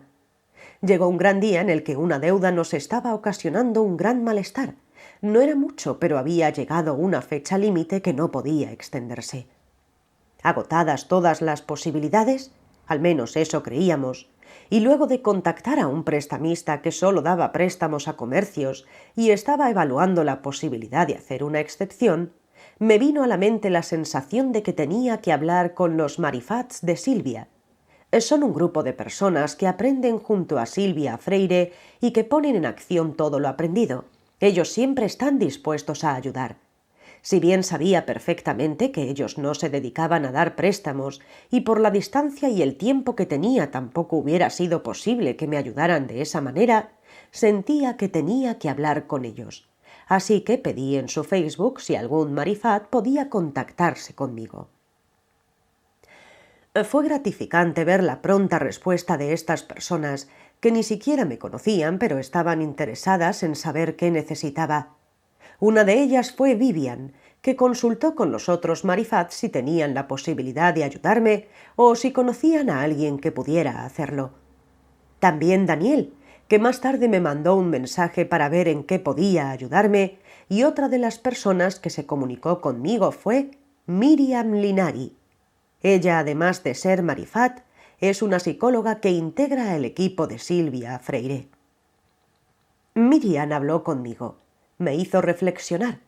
Llegó un gran día en el que una deuda nos estaba ocasionando un gran malestar. No era mucho, pero había llegado una fecha límite que no podía extenderse. Agotadas todas las posibilidades, al menos eso creíamos, y luego de contactar a un prestamista que solo daba préstamos a comercios y estaba evaluando la posibilidad de hacer una excepción, me vino a la mente la sensación de que tenía que hablar con los Marifats de Silvia. Son un grupo de personas que aprenden junto a Silvia Freire y que ponen en acción todo lo aprendido. Ellos siempre están dispuestos a ayudar. Si bien sabía perfectamente que ellos no se dedicaban a dar préstamos y por la distancia y el tiempo que tenía tampoco hubiera sido posible que me ayudaran de esa manera, sentía que tenía que hablar con ellos. Así que pedí en su Facebook si algún marifat podía contactarse conmigo. Fue gratificante ver la pronta respuesta de estas personas, que ni siquiera me conocían, pero estaban interesadas en saber qué necesitaba. Una de ellas fue Vivian, que consultó con los otros marifats si tenían la posibilidad de ayudarme o si conocían a alguien que pudiera hacerlo. También Daniel, que más tarde me mandó un mensaje para ver en qué podía ayudarme, y otra de las personas que se comunicó conmigo fue Miriam Linari. Ella, además de ser marifat, es una psicóloga que integra el equipo de Silvia Freire. Miriam habló conmigo, me hizo reflexionar,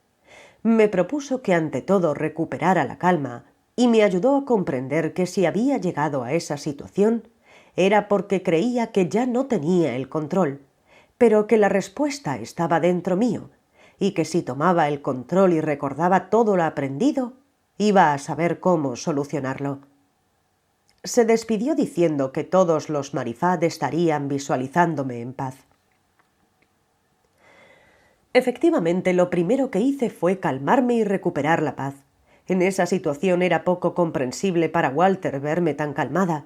me propuso que ante todo recuperara la calma y me ayudó a comprender que si había llegado a esa situación era porque creía que ya no tenía el control, pero que la respuesta estaba dentro mío y que si tomaba el control y recordaba todo lo aprendido, iba a saber cómo solucionarlo. Se despidió diciendo que todos los marifat estarían visualizándome en paz. Efectivamente, lo primero que hice fue calmarme y recuperar la paz. En esa situación era poco comprensible para Walter verme tan calmada,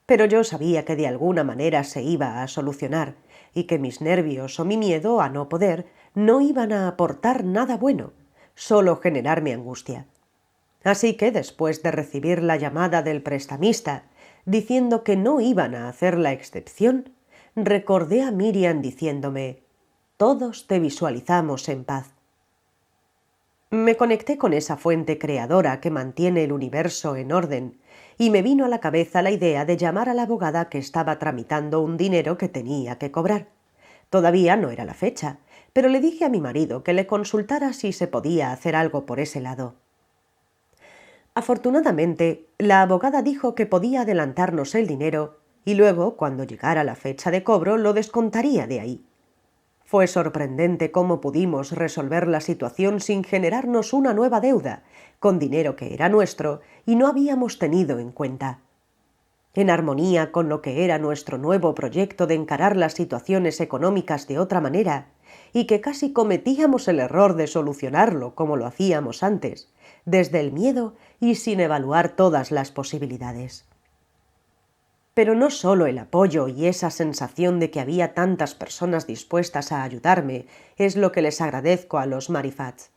pero yo sabía que de alguna manera se iba a solucionar y que mis nervios o mi miedo a no poder no iban a aportar nada bueno, solo generarme angustia. Así que, después de recibir la llamada del prestamista diciendo que no iban a hacer la excepción, recordé a Miriam diciéndome: «Todos te visualizamos en paz». Me conecté con esa fuente creadora que mantiene el universo en orden y me vino a la cabeza la idea de llamar a la abogada que estaba tramitando un dinero que tenía que cobrar. Todavía no era la fecha, pero le dije a mi marido que le consultara si se podía hacer algo por ese lado. Afortunadamente, la abogada dijo que podía adelantarnos el dinero y luego, cuando llegara la fecha de cobro, lo descontaría de ahí. Fue sorprendente cómo pudimos resolver la situación sin generarnos una nueva deuda, con dinero que era nuestro y no habíamos tenido en cuenta. En armonía con lo que era nuestro nuevo proyecto de encarar las situaciones económicas de otra manera, y que casi cometíamos el error de solucionarlo como lo hacíamos antes, desde el miedo y sin evaluar todas las posibilidades. Pero no solo el apoyo y esa sensación de que había tantas personas dispuestas a ayudarme es lo que les agradezco a los marifats,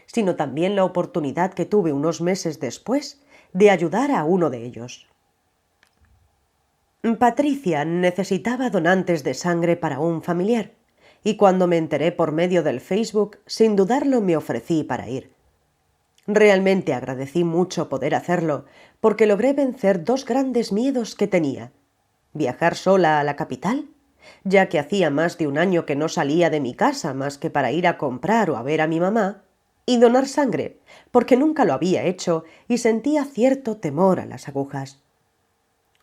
sino también la oportunidad que tuve unos meses después de ayudar a uno de ellos. Patricia necesitaba donantes de sangre para un familiar, y cuando me enteré por medio del Facebook, sin dudarlo me ofrecí para ir. Realmente agradecí mucho poder hacerlo, porque logré vencer dos grandes miedos que tenía: viajar sola a la capital, ya que hacía más de un año que no salía de mi casa más que para ir a comprar o a ver a mi mamá, y donar sangre, porque nunca lo había hecho y sentía cierto temor a las agujas.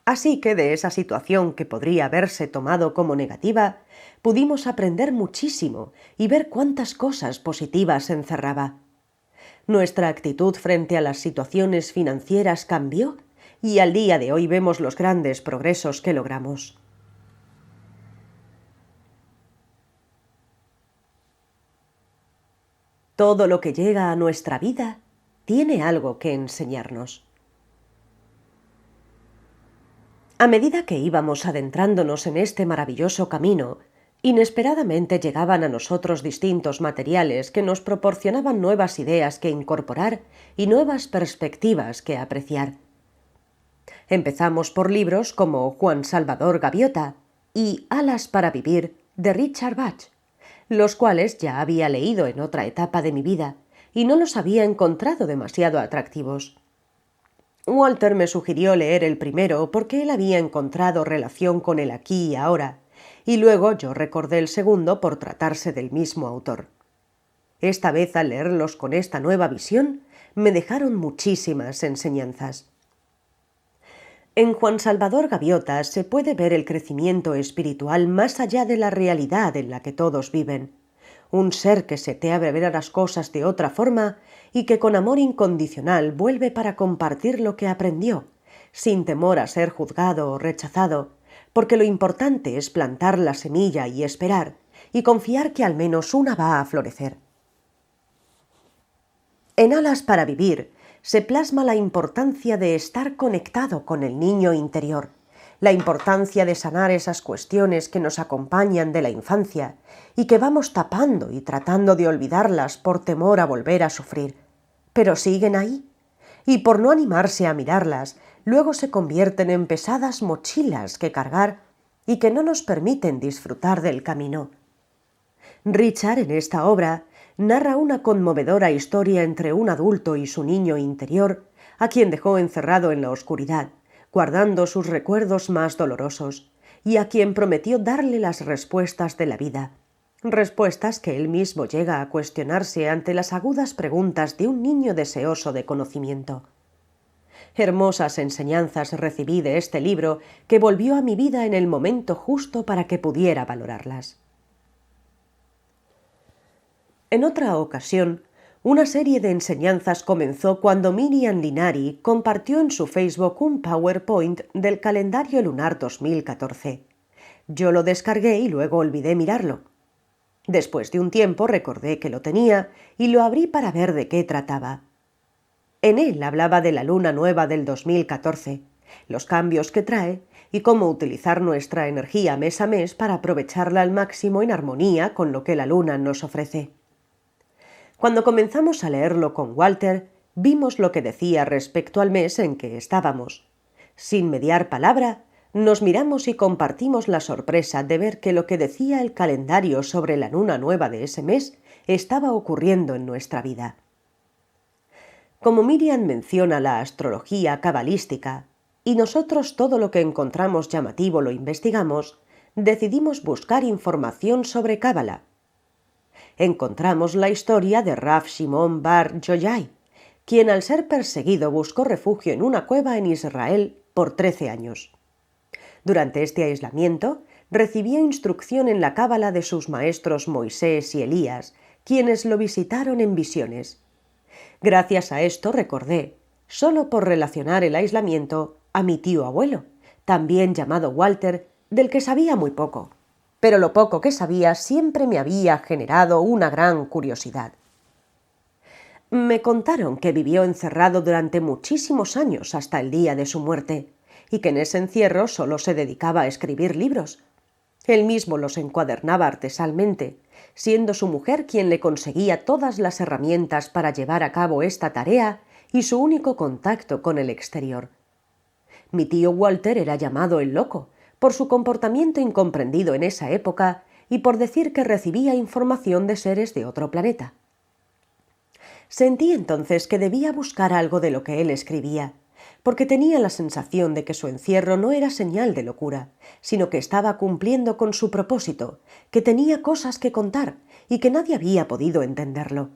Así que de esa situación que podría haberse tomado como negativa, pudimos aprender muchísimo y ver cuántas cosas positivas encerraba. Nuestra actitud frente a las situaciones financieras cambió y al día de hoy vemos los grandes progresos que logramos. Todo lo que llega a nuestra vida tiene algo que enseñarnos. A medida que íbamos adentrándonos en este maravilloso camino, inesperadamente llegaban a nosotros distintos materiales que nos proporcionaban nuevas ideas que incorporar y nuevas perspectivas que apreciar. Empezamos por libros como Juan Salvador Gaviota y Alas para vivir de Richard Bach, los cuales ya había leído en otra etapa de mi vida y no los había encontrado demasiado atractivos. Walter me sugirió leer el primero porque él había encontrado relación con el aquí y ahora, y luego yo recordé el segundo por tratarse del mismo autor. Esta vez, al leerlos con esta nueva visión, me dejaron muchísimas enseñanzas. En Juan Salvador Gaviota se puede ver el crecimiento espiritual más allá de la realidad en la que todos viven. Un ser que se te abre a ver a las cosas de otra forma y que con amor incondicional vuelve para compartir lo que aprendió, sin temor a ser juzgado o rechazado, porque lo importante es plantar la semilla y esperar y confiar que al menos una va a florecer. En Alas para Vivir se plasma la importancia de estar conectado con el niño interior, la importancia de sanar esas cuestiones que nos acompañan de la infancia y que vamos tapando y tratando de olvidarlas por temor a volver a sufrir. Pero siguen ahí, y por no animarse a mirarlas, luego se convierten en pesadas mochilas que cargar y que no nos permiten disfrutar del camino. Richard, en esta obra, narra una conmovedora historia entre un adulto y su niño interior, a quien dejó encerrado en la oscuridad, guardando sus recuerdos más dolorosos, y a quien prometió darle las respuestas de la vida, respuestas que él mismo llega a cuestionarse ante las agudas preguntas de un niño deseoso de conocimiento. Hermosas enseñanzas recibí de este libro que volvió a mi vida en el momento justo para que pudiera valorarlas. En otra ocasión, una serie de enseñanzas comenzó cuando Miriam Linari compartió en su Facebook un PowerPoint del calendario lunar 2014. Yo lo descargué y luego olvidé mirarlo. Después de un tiempo recordé que lo tenía y lo abrí para ver de qué trataba. En él hablaba de la luna nueva del 2014, los cambios que trae y cómo utilizar nuestra energía mes a mes para aprovecharla al máximo en armonía con lo que la luna nos ofrece. Cuando comenzamos a leerlo con Walter, vimos lo que decía respecto al mes en que estábamos. Sin mediar palabra, nos miramos y compartimos la sorpresa de ver que lo que decía el calendario sobre la luna nueva de ese mes estaba ocurriendo en nuestra vida. Como Miriam menciona la astrología cabalística, y nosotros todo lo que encontramos llamativo lo investigamos, decidimos buscar información sobre Cábala. Encontramos la historia de Rav Shimon Bar Yochai, quien al ser perseguido buscó refugio en una cueva en Israel por 13 años. Durante este aislamiento, recibió instrucción en la Cábala de sus maestros Moisés y Elías, quienes lo visitaron en visiones. Gracias a esto recordé, solo por relacionar el aislamiento, a mi tío abuelo, también llamado Walter, del que sabía muy poco. Pero lo poco que sabía siempre me había generado una gran curiosidad. Me contaron que vivió encerrado durante muchísimos años hasta el día de su muerte, y que en ese encierro solo se dedicaba a escribir libros. Él mismo los encuadernaba artesanalmente, siendo su mujer quien le conseguía todas las herramientas para llevar a cabo esta tarea y su único contacto con el exterior. Mi tío Walter era llamado el Loco, por su comportamiento incomprendido en esa época y por decir que recibía información de seres de otro planeta. Sentí entonces que debía buscar algo de lo que él escribía, porque tenía la sensación de que su encierro no era señal de locura, sino que estaba cumpliendo con su propósito, que tenía cosas que contar y que nadie había podido entenderlo.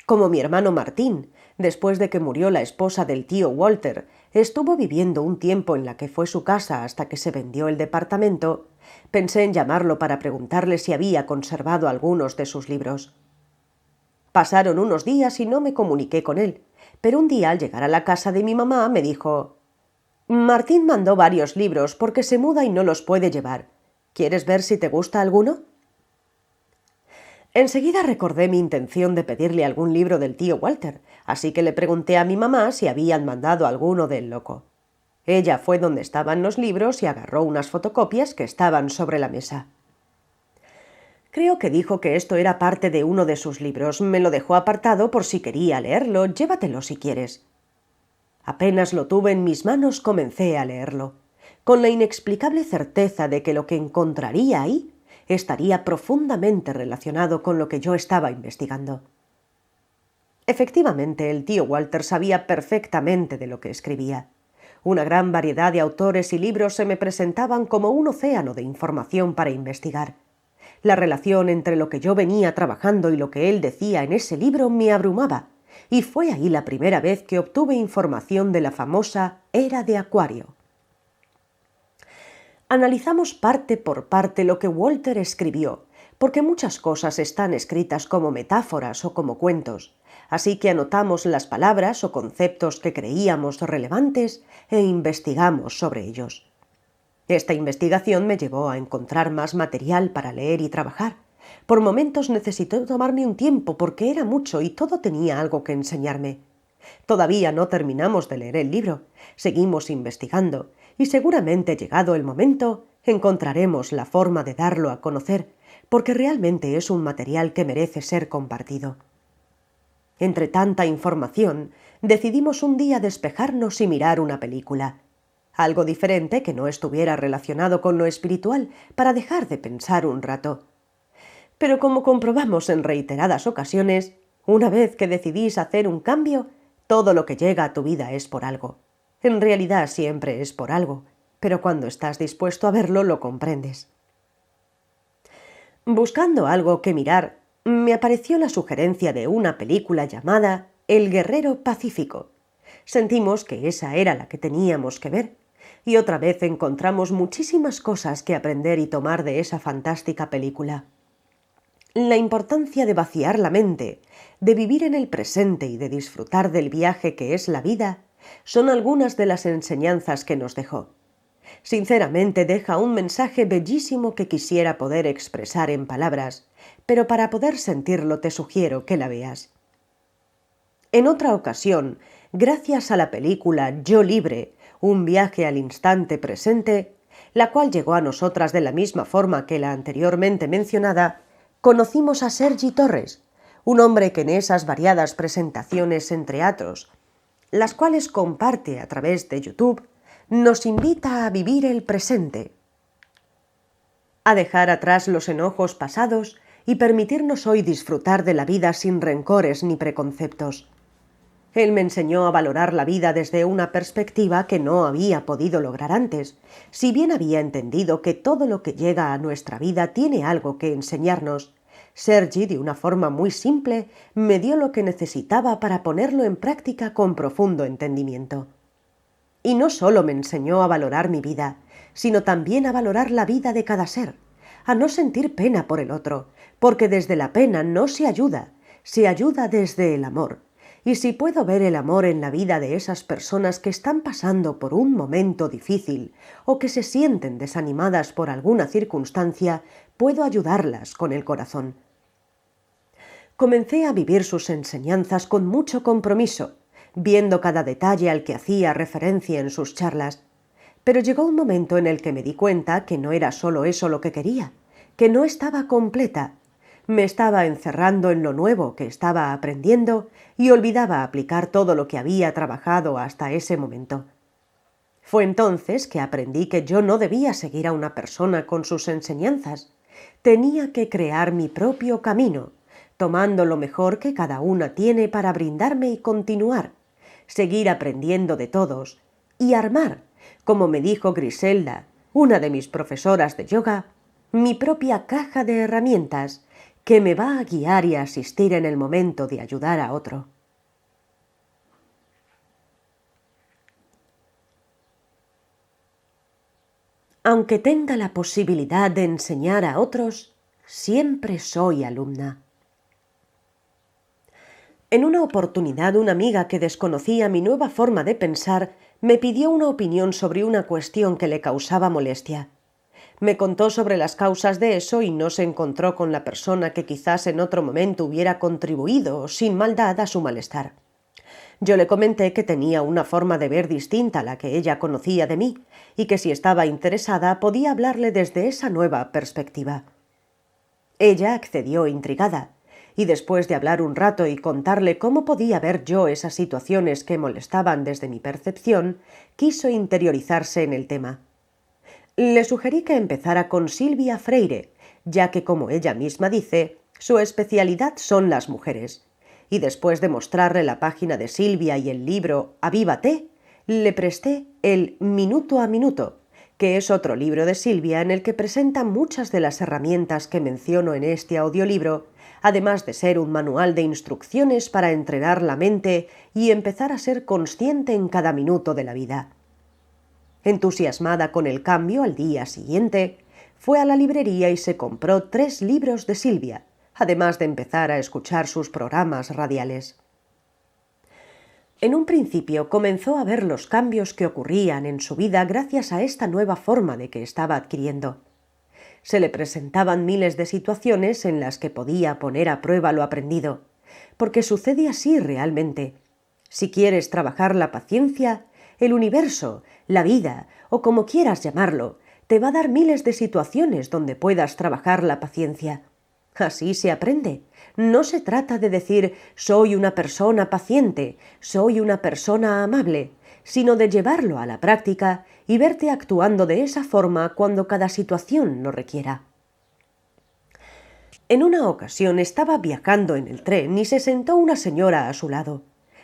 Como mi hermano Martín, después de que murió la esposa del tío Walter, estuvo viviendo un tiempo en la que fue su casa hasta que se vendió el departamento, pensé en llamarlo para preguntarle si había conservado algunos de sus libros. Pasaron unos días y no me comuniqué con él, pero un día al llegar a la casa de mi mamá me dijo: «Martín mandó varios libros porque se muda y no los puede llevar. ¿Quieres ver si te gusta alguno?» Enseguida recordé mi intención de pedirle algún libro del tío Walter, así que le pregunté a mi mamá si habían mandado alguno del Loco. Ella fue donde estaban los libros y agarró unas fotocopias que estaban sobre la mesa. Creo que dijo que esto era parte de uno de sus libros. Me lo dejó apartado por si quería leerlo. Llévatelo si quieres. Apenas lo tuve en mis manos comencé a leerlo, con la inexplicable certeza de que lo que encontraría ahí estaría profundamente relacionado con lo que yo estaba investigando. Efectivamente, el tío Walter sabía perfectamente de lo que escribía. Una gran variedad de autores y libros se me presentaban como un océano de información para investigar. La relación entre lo que yo venía trabajando y lo que él decía en ese libro me abrumaba, y fue ahí la primera vez que obtuve información de la famosa Era de Acuario. Analizamos parte por parte lo que Walter escribió, porque muchas cosas están escritas como metáforas o como cuentos, así que anotamos las palabras o conceptos que creíamos relevantes e investigamos sobre ellos. Esta investigación me llevó a encontrar más material para leer y trabajar. Por momentos necesité tomarme un tiempo porque era mucho y todo tenía algo que enseñarme. Todavía no terminamos de leer el libro, seguimos investigando y seguramente llegado el momento encontraremos la forma de darlo a conocer, porque realmente es un material que merece ser compartido. Entre tanta información, decidimos un día despejarnos y mirar una película. Algo diferente que no estuviera relacionado con lo espiritual para dejar de pensar un rato. Pero como comprobamos en reiteradas ocasiones, una vez que decidís hacer un cambio, todo lo que llega a tu vida es por algo. En realidad siempre es por algo, pero cuando estás dispuesto a verlo lo comprendes. Buscando algo que mirar, me apareció la sugerencia de una película llamada El Guerrero Pacífico. Sentimos que esa era la que teníamos que ver, y otra vez encontramos muchísimas cosas que aprender y tomar de esa fantástica película. La importancia de vaciar la mente, de vivir en el presente y de disfrutar del viaje que es la vida, son algunas de las enseñanzas que nos dejó. Sinceramente deja un mensaje bellísimo que quisiera poder expresar en palabras, pero para poder sentirlo te sugiero que la veas. En otra ocasión, gracias a la película Yo Libre, un viaje al instante presente, la cual llegó a nosotras de la misma forma que la anteriormente mencionada, conocimos a Sergi Torres, un hombre que en esas variadas presentaciones en teatros, las cuales comparte a través de YouTube, nos invita a vivir el presente, a dejar atrás los enojos pasados y permitirnos hoy disfrutar de la vida sin rencores ni preconceptos. Él me enseñó a valorar la vida desde una perspectiva que no había podido lograr antes, si bien había entendido que todo lo que llega a nuestra vida tiene algo que enseñarnos. Sergi, de una forma muy simple, me dio lo que necesitaba para ponerlo en práctica con profundo entendimiento. Y no solo me enseñó a valorar mi vida, sino también a valorar la vida de cada ser, a no sentir pena por el otro, porque desde la pena no se ayuda desde el amor. Y si puedo ver el amor en la vida de esas personas que están pasando por un momento difícil o que se sienten desanimadas por alguna circunstancia, puedo ayudarlas con el corazón. Comencé a vivir sus enseñanzas con mucho compromiso, viendo cada detalle al que hacía referencia en sus charlas. Pero llegó un momento en el que me di cuenta que no era solo eso lo que quería, que no estaba completa. Me estaba encerrando en lo nuevo que estaba aprendiendo y olvidaba aplicar todo lo que había trabajado hasta ese momento. Fue entonces que aprendí que yo no debía seguir a una persona con sus enseñanzas. Tenía que crear mi propio camino, tomando lo mejor que cada una tiene para brindarme y continuar, seguir aprendiendo de todos y armar, como me dijo Griselda, una de mis profesoras de yoga, mi propia caja de herramientas que me va a guiar y a asistir en el momento de ayudar a otro. Aunque tenga la posibilidad de enseñar a otros, siempre soy alumna. En una oportunidad, una amiga que desconocía mi nueva forma de pensar me pidió una opinión sobre una cuestión que le causaba molestia. Me contó sobre las causas de eso y no se encontró con la persona que quizás en otro momento hubiera contribuido, sin maldad, a su malestar. Yo le comenté que tenía una forma de ver distinta a la que ella conocía de mí y que si estaba interesada podía hablarle desde esa nueva perspectiva. Ella accedió intrigada, y después de hablar un rato y contarle cómo podía ver yo esas situaciones que molestaban desde mi percepción, quiso interiorizarse en el tema. Le sugerí que empezara con Silvia Freire, ya que, como ella misma dice, su especialidad son las mujeres. Y después de mostrarle la página de Silvia y el libro Avívate, le presté el Minuto a Minuto, que es otro libro de Silvia en el que presenta muchas de las herramientas que menciono en este audiolibro, además de ser un manual de instrucciones para entrenar la mente y empezar a ser consciente en cada minuto de la vida. Entusiasmada con el cambio, al día siguiente, fue a la librería y se compró 3 libros de Silvia, además de empezar a escuchar sus programas radiales. En un principio comenzó a ver los cambios que ocurrían en su vida gracias a esta nueva forma de que estaba adquiriendo. Se le presentaban miles de situaciones en las que podía poner a prueba lo aprendido, porque sucede así realmente. Si quieres trabajar la paciencia, el universo, la vida, o como quieras llamarlo, te va a dar miles de situaciones donde puedas trabajar la paciencia. Así se aprende. No se trata de decir soy una persona paciente, soy una persona amable, sino de llevarlo a la práctica y verte actuando de esa forma cuando cada situación lo requiera. En una ocasión estaba viajando en el tren y se sentó una señora a su lado.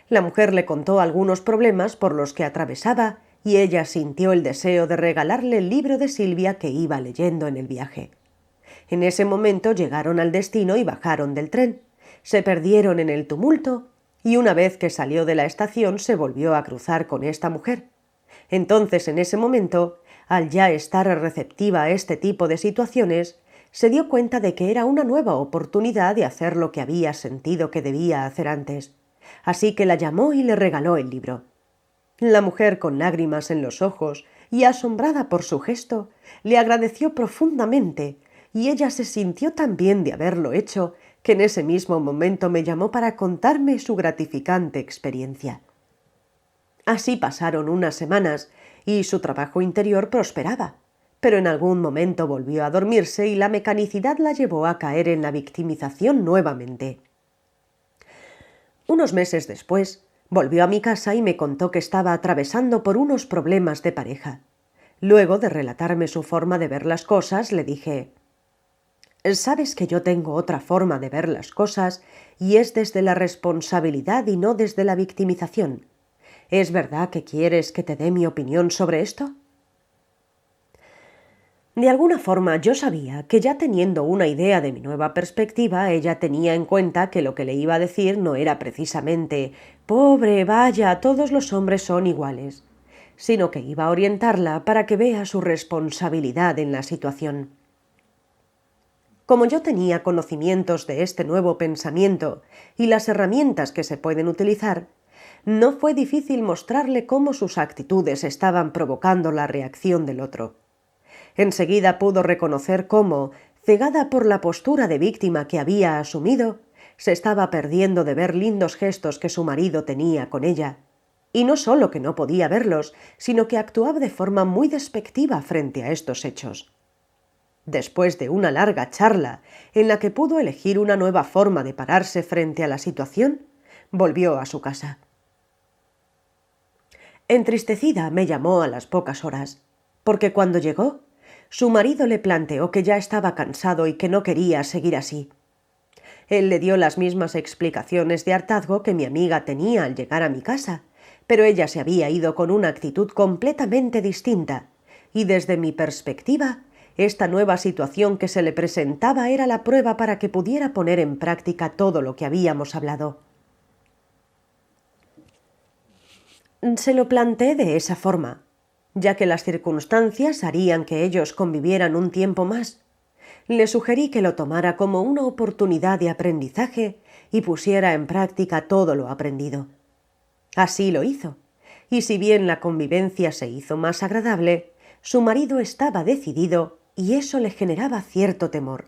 La mujer le contó algunos problemas por los que atravesaba y ella sintió el deseo de regalarle el libro de Silvia que iba leyendo en el viaje. En ese momento llegaron al destino y bajaron del tren. Se perdieron en el tumulto y una vez que salió de la estación se volvió a cruzar con esta mujer. Entonces, en ese momento, al ya estar receptiva a este tipo de situaciones, se dio cuenta de que era una nueva oportunidad de hacer lo que había sentido que debía hacer antes. Así que la llamó y le regaló el libro. La mujer, con lágrimas en los ojos y asombrada por su gesto, le agradeció profundamente, y ella se sintió tan bien de haberlo hecho que en ese mismo momento me llamó para contarme su gratificante experiencia. Así pasaron unas semanas y su trabajo interior prosperaba, pero en algún momento volvió a dormirse y la mecanicidad la llevó a caer en la victimización nuevamente. Unos meses después, volvió a mi casa y me contó que estaba atravesando por unos problemas de pareja. Luego de relatarme su forma de ver las cosas, le dije: «Sabes que yo tengo otra forma de ver las cosas y es desde la responsabilidad y no desde la victimización. ¿Es verdad que quieres que te dé mi opinión sobre esto?». De alguna forma yo sabía que ya teniendo una idea de mi nueva perspectiva, ella tenía en cuenta que lo que le iba a decir no era precisamente «pobre, vaya, todos los hombres son iguales», sino que iba a orientarla para que vea su responsabilidad en la situación. Como yo tenía conocimientos de este nuevo pensamiento y las herramientas que se pueden utilizar, no fue difícil mostrarle cómo sus actitudes estaban provocando la reacción del otro. Enseguida pudo reconocer cómo, cegada por la postura de víctima que había asumido, se estaba perdiendo de ver lindos gestos que su marido tenía con ella. Y no solo que no podía verlos, sino que actuaba de forma muy despectiva frente a estos hechos. Después de una larga charla, en la que pudo elegir una nueva forma de pararse frente a la situación, volvió a su casa. Entristecida me llamó a las pocas horas, porque cuando llegó, su marido le planteó que ya estaba cansado y que no quería seguir así. Él le dio las mismas explicaciones de hartazgo que mi amiga tenía al llegar a mi casa, pero ella se había ido con una actitud completamente distinta, y desde mi perspectiva, esta nueva situación que se le presentaba era la prueba para que pudiera poner en práctica todo lo que habíamos hablado. Se lo planteé de esa forma, ya que las circunstancias harían que ellos convivieran un tiempo más. Le sugerí que lo tomara como una oportunidad de aprendizaje y pusiera en práctica todo lo aprendido. Así lo hizo, y si bien la convivencia se hizo más agradable, su marido estaba decidido y eso le generaba cierto temor.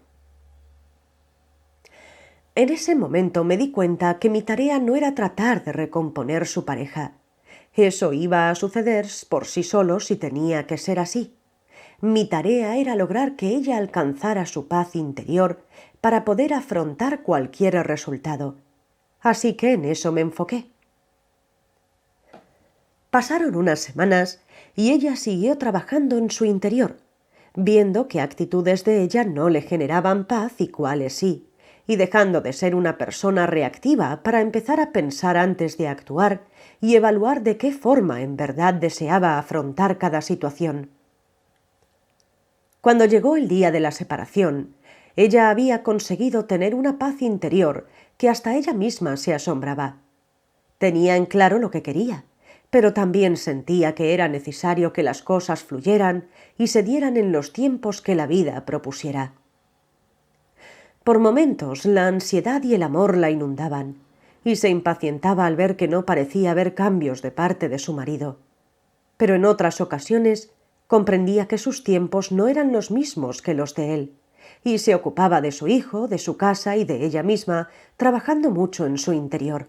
En ese momento me di cuenta que mi tarea no era tratar de recomponer su pareja. Eso iba a suceder por sí solo si tenía que ser así. Mi tarea era lograr que ella alcanzara su paz interior para poder afrontar cualquier resultado. Así que en eso me enfoqué. Pasaron unas semanas y ella siguió trabajando en su interior, viendo qué actitudes de ella no le generaban paz y cuáles sí, y dejando de ser una persona reactiva para empezar a pensar antes de actuar y evaluar de qué forma en verdad deseaba afrontar cada situación. Cuando llegó el día de la separación, ella había conseguido tener una paz interior que hasta ella misma se asombraba. Tenía en claro lo que quería, pero también sentía que era necesario que las cosas fluyeran y se dieran en los tiempos que la vida propusiera. Por momentos la ansiedad y el amor la inundaban, y se impacientaba al ver que no parecía haber cambios de parte de su marido. Pero en otras ocasiones comprendía que sus tiempos no eran los mismos que los de él, y se ocupaba de su hijo, de su casa y de ella misma, trabajando mucho en su interior.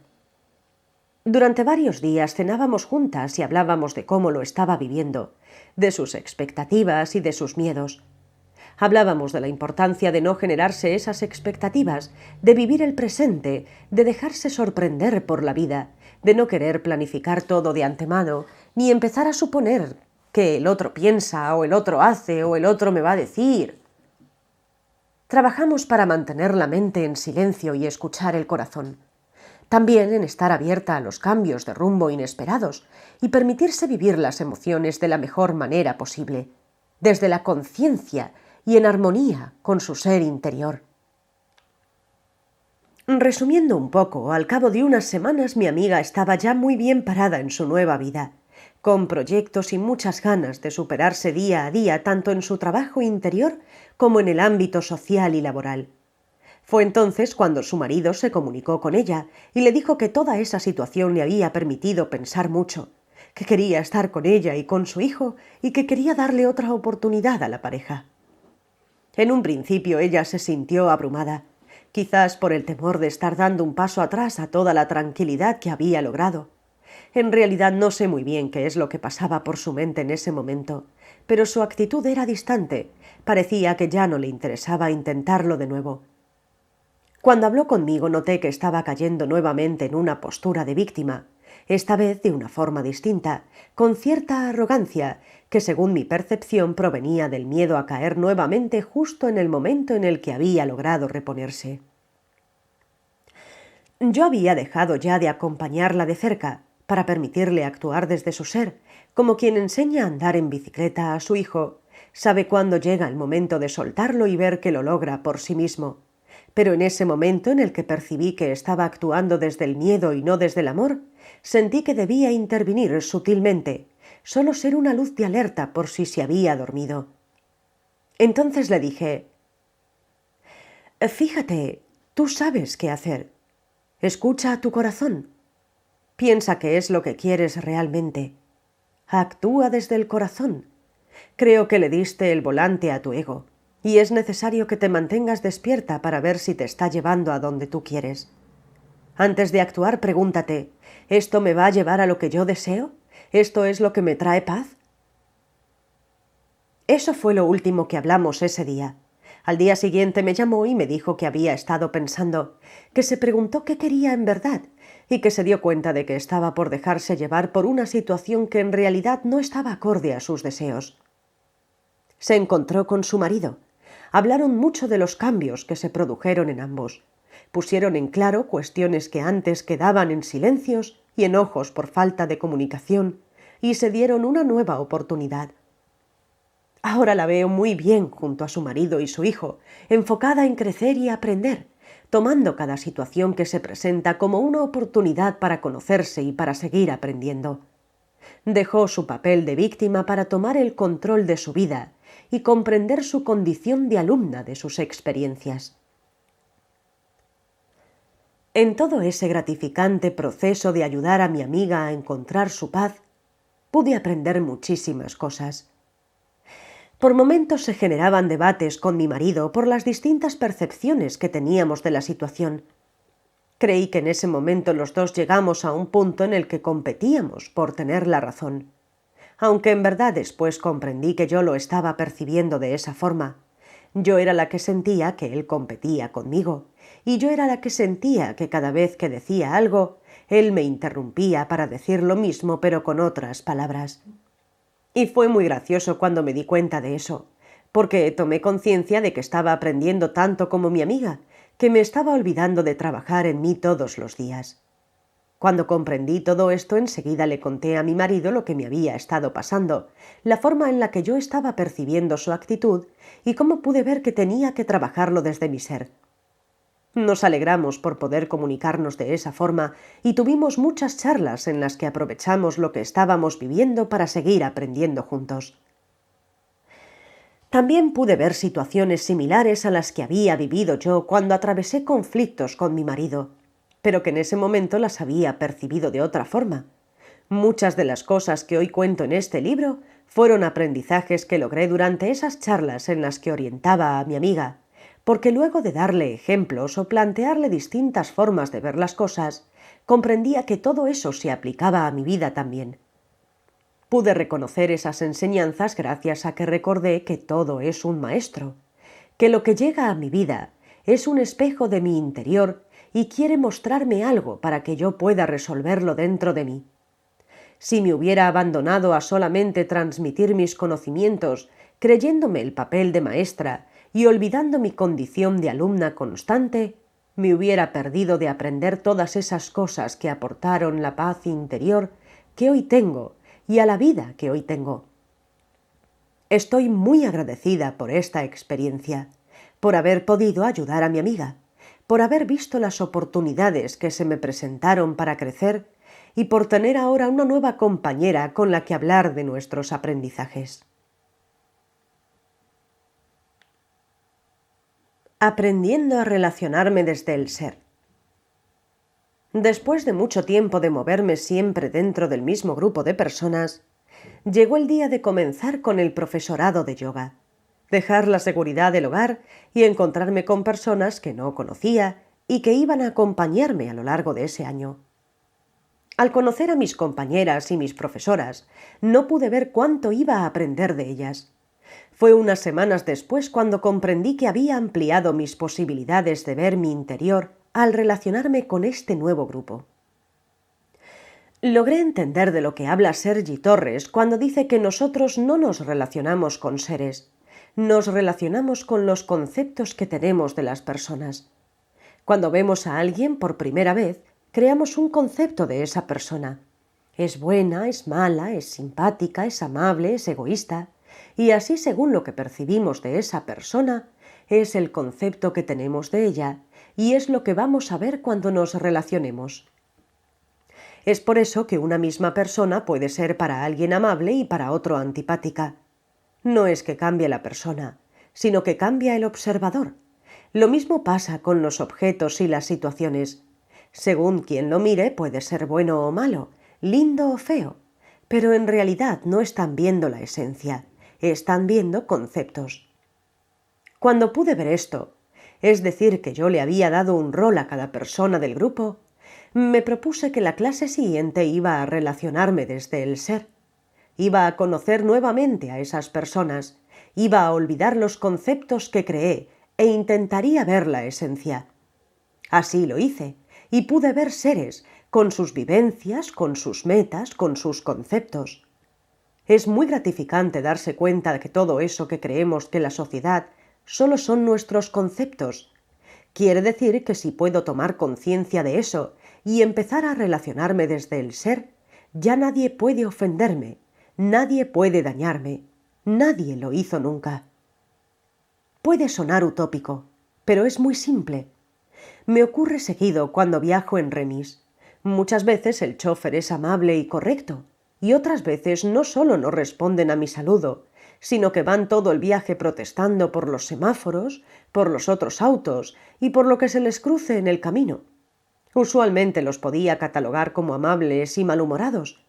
Durante varios días cenábamos juntas y hablábamos de cómo lo estaba viviendo, de sus expectativas y de sus miedos. Hablábamos de la importancia de no generarse esas expectativas, de vivir el presente, de dejarse sorprender por la vida, de no querer planificar todo de antemano, ni empezar a suponer que el otro piensa, o el otro hace, o el otro me va a decir. Trabajamos para mantener la mente en silencio y escuchar el corazón. También en estar abierta a los cambios de rumbo inesperados y permitirse vivir las emociones de la mejor manera posible, desde la conciencia y en armonía con su ser interior. Resumiendo un poco, al cabo de unas semanas mi amiga estaba ya muy bien parada en su nueva vida, con proyectos y muchas ganas de superarse día a día tanto en su trabajo interior como en el ámbito social y laboral. Fue entonces cuando su marido se comunicó con ella y le dijo que toda esa situación le había permitido pensar mucho, que quería estar con ella y con su hijo y que quería darle otra oportunidad a la pareja. En un principio ella se sintió abrumada, quizás por el temor de estar dando un paso atrás a toda la tranquilidad que había logrado. En realidad no sé muy bien qué es lo que pasaba por su mente en ese momento, pero su actitud era distante, parecía que ya no le interesaba intentarlo de nuevo. Cuando habló conmigo noté que estaba cayendo nuevamente en una postura de víctima, esta vez de una forma distinta, con cierta arrogancia que según mi percepción provenía del miedo a caer nuevamente justo en el momento en el que había logrado reponerse. Yo había dejado ya de acompañarla de cerca para permitirle actuar desde su ser, como quien enseña a andar en bicicleta a su hijo, sabe cuándo llega el momento de soltarlo y ver que lo logra por sí mismo. Pero en ese momento en el que percibí que estaba actuando desde el miedo y no desde el amor, sentí que debía intervenir sutilmente, solo ser una luz de alerta por si se había dormido. Entonces le dije: «Fíjate, tú sabes qué hacer. Escucha a tu corazón. Piensa qué es lo que quieres realmente. Actúa desde el corazón. Creo que le diste el volante a tu ego. Y es necesario que te mantengas despierta para ver si te está llevando a donde tú quieres. Antes de actuar, pregúntate: ¿esto me va a llevar a lo que yo deseo? ¿Esto es lo que me trae paz? Eso fue lo último que hablamos ese día. Al día siguiente me llamó y me dijo que había estado pensando, que se preguntó qué quería en verdad y que se dio cuenta de que estaba por dejarse llevar por una situación que en realidad no estaba acorde a sus deseos. Se encontró con su marido. Hablaron mucho de los cambios que se produjeron en ambos. Pusieron en claro cuestiones que antes quedaban en silencios y enojos por falta de comunicación, y se dieron una nueva oportunidad. Ahora la veo muy bien junto a su marido y su hijo, enfocada en crecer y aprender, tomando cada situación que se presenta como una oportunidad para conocerse y para seguir aprendiendo. Dejó su papel de víctima para tomar el control de su vida y comprender su condición de alumna de sus experiencias. En todo ese gratificante proceso de ayudar a mi amiga a encontrar su paz, pude aprender muchísimas cosas. Por momentos se generaban debates con mi marido por las distintas percepciones que teníamos de la situación. Creí que en ese momento los dos llegamos a un punto en el que competíamos por tener la razón. Aunque en verdad después comprendí que yo lo estaba percibiendo de esa forma. Yo era la que sentía que él competía conmigo, y yo era la que sentía que cada vez que decía algo, él me interrumpía para decir lo mismo pero con otras palabras. Y fue muy gracioso cuando me di cuenta de eso, porque tomé conciencia de que estaba aprendiendo tanto como mi amiga, que me estaba olvidando de trabajar en mí todos los días. Cuando comprendí todo esto, enseguida le conté a mi marido lo que me había estado pasando, la forma en la que yo estaba percibiendo su actitud y cómo pude ver que tenía que trabajarlo desde mi ser. Nos alegramos por poder comunicarnos de esa forma y tuvimos muchas charlas en las que aprovechamos lo que estábamos viviendo para seguir aprendiendo juntos. También pude ver situaciones similares a las que había vivido yo cuando atravesé conflictos con mi marido. pero que en ese momento las había percibido de otra forma. Muchas de las cosas que hoy cuento en este libro fueron aprendizajes que logré durante esas charlas en las que orientaba a mi amiga, porque luego de darle ejemplos o plantearle distintas formas de ver las cosas, comprendía que todo eso se aplicaba a mi vida también. Pude reconocer esas enseñanzas gracias a que recordé que todo es un maestro, que lo que llega a mi vida es un espejo de mi interior y quiere mostrarme algo para que yo pueda resolverlo dentro de mí. Si me hubiera abandonado a solamente transmitir mis conocimientos, creyéndome el papel de maestra y olvidando mi condición de alumna constante, me hubiera perdido de aprender todas esas cosas que aportaron la paz interior que hoy tengo y a la vida que hoy tengo. Estoy muy agradecida por esta experiencia, por haber podido ayudar a mi amiga, por haber visto las oportunidades que se me presentaron para crecer y por tener ahora una nueva compañera con la que hablar de nuestros aprendizajes. Aprendiendo a relacionarme desde el ser. Después de mucho tiempo de moverme siempre dentro del mismo grupo de personas, llegó el día de comenzar con el profesorado de yoga, dejar la seguridad del hogar y encontrarme con personas que no conocía y que iban a acompañarme a lo largo de ese año. Al conocer a mis compañeras y mis profesoras, no pude ver cuánto iba a aprender de ellas. Fue unas semanas después cuando comprendí que había ampliado mis posibilidades de ver mi interior al relacionarme con este nuevo grupo. Logré entender de lo que habla Sergi Torres cuando dice que nosotros no nos relacionamos con seres, nos relacionamos con los conceptos que tenemos de las personas. Cuando vemos a alguien por primera vez, creamos un concepto de esa persona. Es buena, es mala, es simpática, es amable, es egoísta. Y así, según lo que percibimos de esa persona, es el concepto que tenemos de ella y es lo que vamos a ver cuando nos relacionemos. Es por eso que una misma persona puede ser para alguien amable y para otro antipática. No es que cambie la persona, sino que cambia el observador. Lo mismo pasa con los objetos y las situaciones. Según quien lo mire, puede ser bueno o malo, lindo o feo, pero en realidad no están viendo la esencia, están viendo conceptos. Cuando pude ver esto, es decir, que yo le había dado un rol a cada persona del grupo, me propuse que la clase siguiente iba a relacionarme desde el ser. Iba a conocer nuevamente a esas personas, iba a olvidar los conceptos que creé e intentaría ver la esencia. Así lo hice, y pude ver seres, con sus vivencias, con sus metas, con sus conceptos. Es muy gratificante darse cuenta de que todo eso que creemos que la sociedad solo son nuestros conceptos. Quiere decir que si puedo tomar conciencia de eso y empezar a relacionarme desde el ser, ya nadie puede ofenderme, nadie puede dañarme, nadie lo hizo nunca. Puede sonar utópico, pero es muy simple. Me ocurre seguido cuando viajo en remis. Muchas veces el chofer es amable y correcto, y otras veces no solo no responden a mi saludo, sino que van todo el viaje protestando por los semáforos, por los otros autos y por lo que se les cruce en el camino. Usualmente los podía catalogar como amables y malhumorados,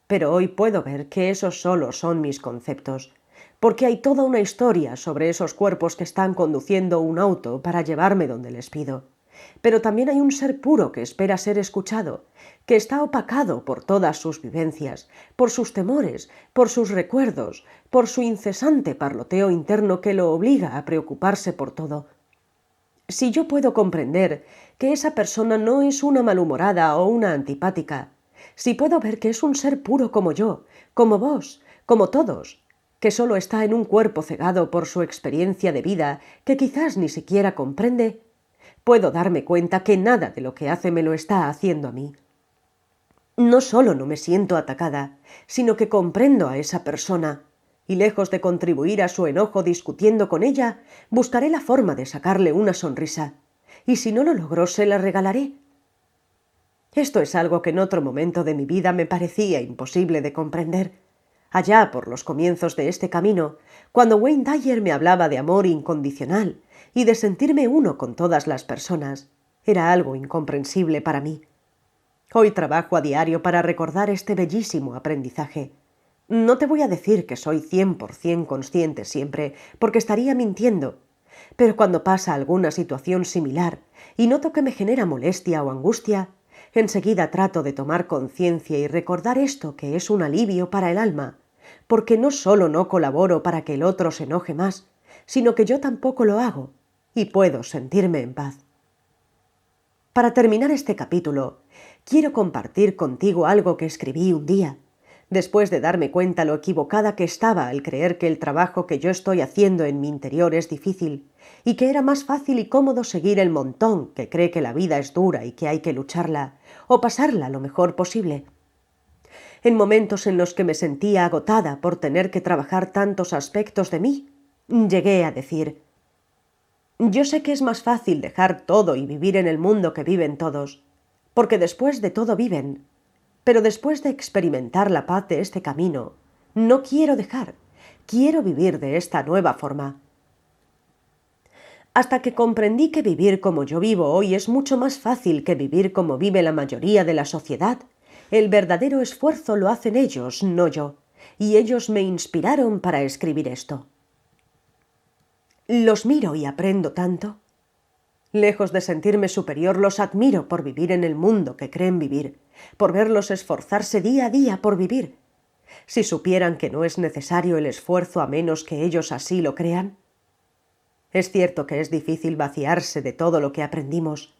pero hoy puedo ver que esos solo son mis conceptos, porque hay toda una historia sobre esos cuerpos que están conduciendo un auto para llevarme donde les pido. Pero también hay un ser puro que espera ser escuchado, que está opacado por todas sus vivencias, por sus temores, por sus recuerdos, por su incesante parloteo interno que lo obliga a preocuparse por todo. Si yo puedo comprender que esa persona no es una malhumorada o una antipática, si puedo ver que es un ser puro como yo, como vos, como todos, que solo está en un cuerpo cegado por su experiencia de vida que quizás ni siquiera comprende, puedo darme cuenta que nada de lo que hace me lo está haciendo a mí. No solo no me siento atacada, sino que comprendo a esa persona, y lejos de contribuir a su enojo discutiendo con ella, buscaré la forma de sacarle una sonrisa, y si no lo logro, se la regalaré. Esto es algo que en otro momento de mi vida me parecía imposible de comprender. Allá por los comienzos de este camino, cuando Wayne Dyer me hablaba de amor incondicional y de sentirme uno con todas las personas, Era algo incomprensible para mí. Hoy trabajo a diario para recordar este bellísimo aprendizaje. No te voy a decir que soy 100% consciente siempre, porque estaría mintiendo, pero cuando pasa alguna situación similar y noto que me genera molestia o angustia, enseguida trato de tomar conciencia y recordar esto que es un alivio para el alma, porque no solo no colaboro para que el otro se enoje más, sino que yo tampoco lo hago y puedo sentirme en paz. Para terminar este capítulo, quiero compartir contigo algo que escribí un día, después de darme cuenta lo equivocada que estaba al creer que el trabajo que yo estoy haciendo en mi interior es difícil y que era más fácil y cómodo seguir el montón que cree que la vida es dura y que hay que lucharla o pasarla lo mejor posible. En momentos en los que me sentía agotada por tener que trabajar tantos aspectos de mí, llegué a decir: yo sé que es más fácil dejar todo y vivir en el mundo que viven todos, porque después de todo viven. Pero después de experimentar la paz de este camino, no quiero dejar, quiero vivir de esta nueva forma. Hasta que comprendí que vivir como yo vivo hoy es mucho más fácil que vivir como vive la mayoría de la sociedad, el verdadero esfuerzo lo hacen ellos, no yo, y ellos me inspiraron para escribir esto. Los miro y aprendo tanto. Lejos de sentirme superior, los admiro por vivir en el mundo que creen vivir, por verlos esforzarse día a día por vivir. Si supieran que no es necesario el esfuerzo a menos que ellos así lo crean. Es cierto que es difícil vaciarse de todo lo que aprendimos,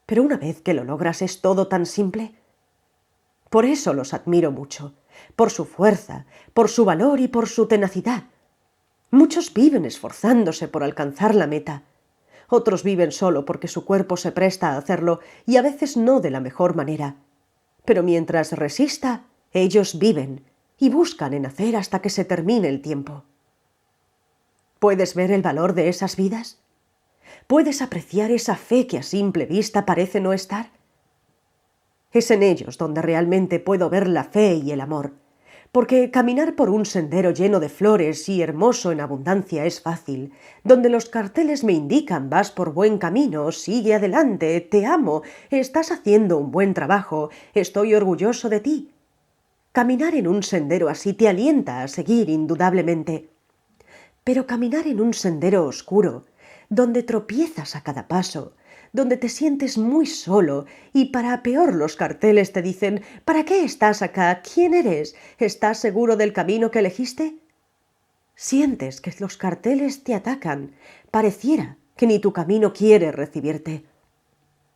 pero una vez que lo logras es todo tan simple. Por eso los admiro mucho, por su fuerza, por su valor y por su tenacidad. Muchos viven esforzándose por alcanzar la meta. Otros viven solo porque su cuerpo se presta a hacerlo y a veces no de la mejor manera. Pero mientras resista, ellos viven y buscan en hacer hasta que se termine el tiempo. ¿Puedes ver el valor de esas vidas? ¿Puedes apreciar esa fe que a simple vista parece no estar? Es en ellos donde realmente puedo ver la fe y el amor, porque caminar por un sendero lleno de flores y hermoso en abundancia es fácil, donde los carteles me indican vas por buen camino, sigue adelante, te amo, estás haciendo un buen trabajo, estoy orgulloso de ti. Caminar en un sendero así te alienta a seguir indudablemente. Pero caminar en un sendero oscuro, donde tropiezas a cada paso, donde te sientes muy solo y para peor los carteles te dicen ¿para qué estás acá? ¿Quién eres? ¿Estás seguro del camino que elegiste? Sientes que los carteles te atacan, pareciera que ni tu camino quiere recibirte.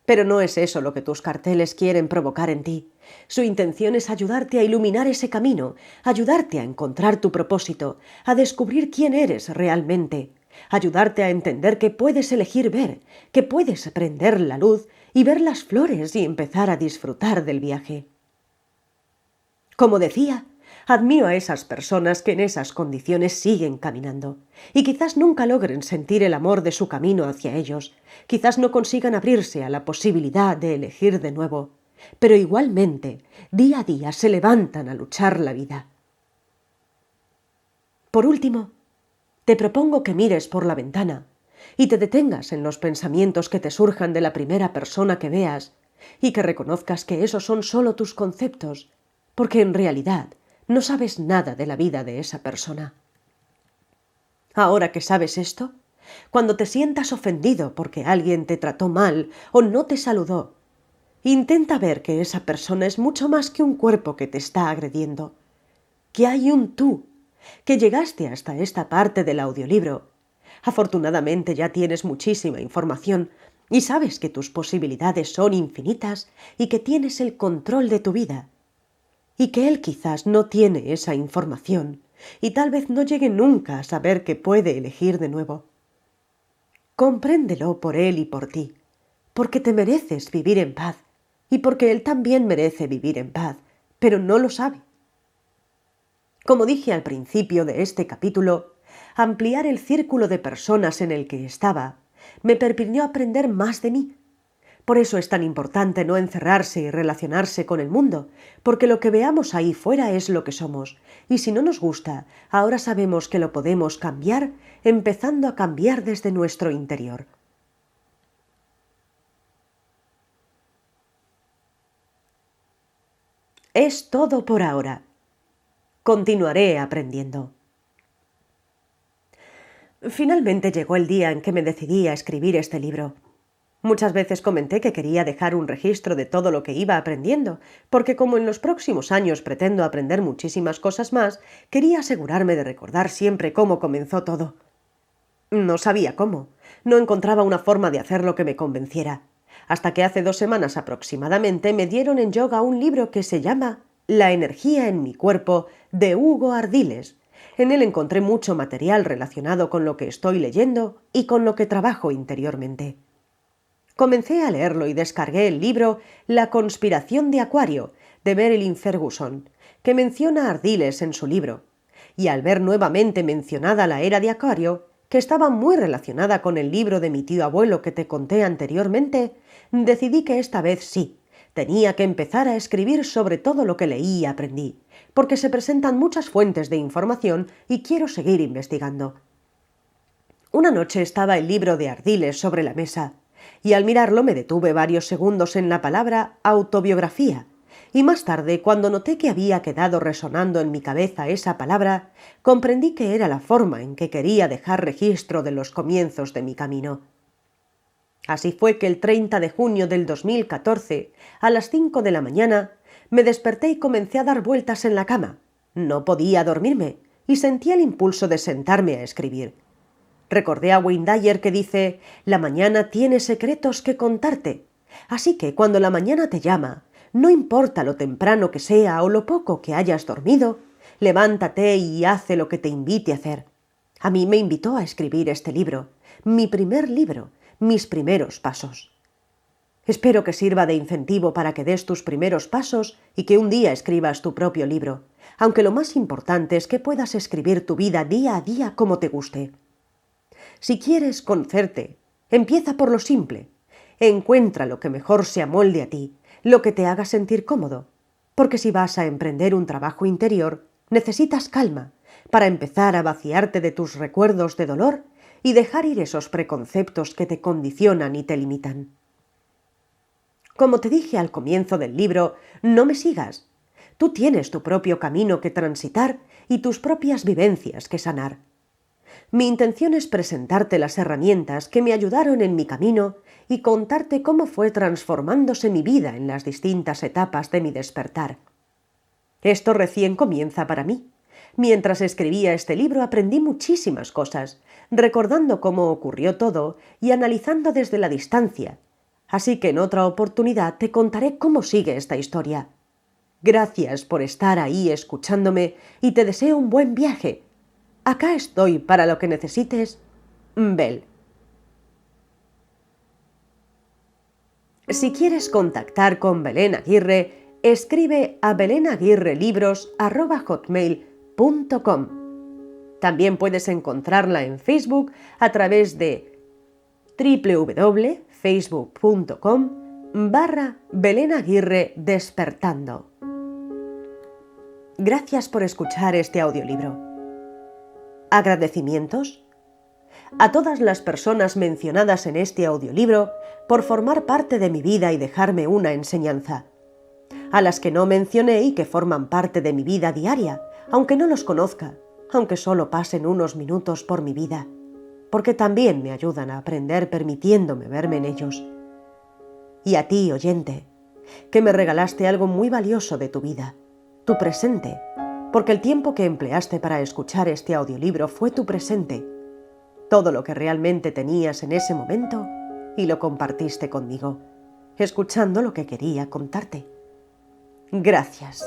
Pero no es eso lo que tus carteles quieren provocar en ti. Su intención es ayudarte a iluminar ese camino, ayudarte a encontrar tu propósito, a descubrir quién eres realmente, ayudarte a entender que puedes elegir ver, que puedes prender la luz y ver las flores y empezar a disfrutar del viaje. Como decía, admiro a esas personas que en esas condiciones siguen caminando y quizás nunca logren sentir el amor de su camino hacia ellos, quizás no consigan abrirse a la posibilidad de elegir de nuevo, pero igualmente, día a día se levantan a luchar la vida. Por último, te propongo que mires por la ventana y te detengas en los pensamientos que te surjan de la primera persona que veas y que reconozcas que esos son solo tus conceptos, porque en realidad no sabes nada de la vida de esa persona. Ahora que sabes esto, cuando te sientas ofendido porque alguien te trató mal o no te saludó, intenta ver que esa persona es mucho más que un cuerpo que te está agrediendo, que hay un tú, que llegaste hasta esta parte del audiolibro. Afortunadamente ya tienes muchísima información y sabes que tus posibilidades son infinitas y que tienes el control de tu vida. Y que él quizás no tiene esa información y tal vez no llegue nunca a saber que puede elegir de nuevo. Compréndelo por él y por ti, porque te mereces vivir en paz y porque él también merece vivir en paz, pero no lo sabe. Como dije al principio de este capítulo, ampliar el círculo de personas en el que estaba me permitió aprender más de mí. Por eso es tan importante no encerrarse y relacionarse con el mundo, porque lo que veamos ahí fuera es lo que somos, y si no nos gusta, ahora sabemos que lo podemos cambiar, empezando a cambiar desde nuestro interior. Es todo por ahora. Continuaré aprendiendo. Finalmente llegó el día en que me decidí a escribir este libro. Muchas veces comenté que quería dejar un registro de todo lo que iba aprendiendo, porque como en los próximos años pretendo aprender muchísimas cosas más, quería asegurarme de recordar siempre cómo comenzó todo. No sabía cómo, no encontraba una forma de hacerlo que me convenciera, hasta que hace 2 semanas aproximadamente me dieron en yoga un libro que se llama La energía en mi cuerpo, de Hugo Ardiles. En él encontré mucho material relacionado con lo que estoy leyendo y con lo que trabajo interiormente. Comencé a leerlo y descargué el libro La conspiración de Acuario, de Marilyn Ferguson, que menciona a Ardiles en su libro, y al ver nuevamente mencionada la era de Acuario, que estaba muy relacionada con el libro de mi tío abuelo que te conté anteriormente, decidí que esta vez sí, tenía que empezar a escribir sobre todo lo que leí y aprendí, porque se presentan muchas fuentes de información y quiero seguir investigando. Una noche estaba el libro de Ardiles sobre la mesa, y al mirarlo me detuve varios segundos en la palabra autobiografía, y más tarde, cuando noté que había quedado resonando en mi cabeza esa palabra, comprendí que era la forma en que quería dejar registro de los comienzos de mi camino. Así fue que el 30 de junio del 2014, a las 5 de la mañana, me desperté y comencé a dar vueltas en la cama. No podía dormirme y sentí el impulso de sentarme a escribir. Recordé a Wayne Dyer que dice: «La mañana tiene secretos que contarte». Así que cuando la mañana te llama, no importa lo temprano que sea o lo poco que hayas dormido, levántate y haz lo que te invite a hacer. A mí me invitó a escribir este libro, mi primer libro, mis primeros pasos. Espero que sirva de incentivo para que des tus primeros pasos y que un día escribas tu propio libro, aunque lo más importante es que puedas escribir tu vida día a día como te guste. Si quieres conocerte, empieza por lo simple. Encuentra lo que mejor se amolde a ti, lo que te haga sentir cómodo, porque si vas a emprender un trabajo interior, necesitas calma para empezar a vaciarte de tus recuerdos de dolor y dejar ir esos preconceptos que te condicionan y te limitan. Como te dije al comienzo del libro, no me sigas. Tú tienes tu propio camino que transitar y tus propias vivencias que sanar. Mi intención es presentarte las herramientas que me ayudaron en mi camino y contarte cómo fue transformándose mi vida en las distintas etapas de mi despertar. Esto recién comienza para mí. Mientras escribía este libro aprendí muchísimas cosas, recordando cómo ocurrió todo y analizando desde la distancia. Así que en otra oportunidad te contaré cómo sigue esta historia. Gracias por estar ahí escuchándome y te deseo un buen viaje. Acá estoy para lo que necesites. Bel. Si quieres contactar con Belén Aguirre, escribe a belenaguirrelibros@hotmail.com. También puedes encontrarla en Facebook a través de www.facebook.com/Belén Aguirre Despertando. Gracias por escuchar este audiolibro. Agradecimientos a todas las personas mencionadas en este audiolibro por formar parte de mi vida y dejarme una enseñanza. A las que no mencioné y que forman parte de mi vida diaria, aunque no los conozca, aunque solo pasen unos minutos por mi vida, porque también me ayudan a aprender permitiéndome verme en ellos. Y a ti, oyente, que me regalaste algo muy valioso de tu vida, tu presente, porque el tiempo que empleaste para escuchar este audiolibro fue tu presente, todo lo que realmente tenías en ese momento, y lo compartiste conmigo, escuchando lo que quería contarte. Gracias.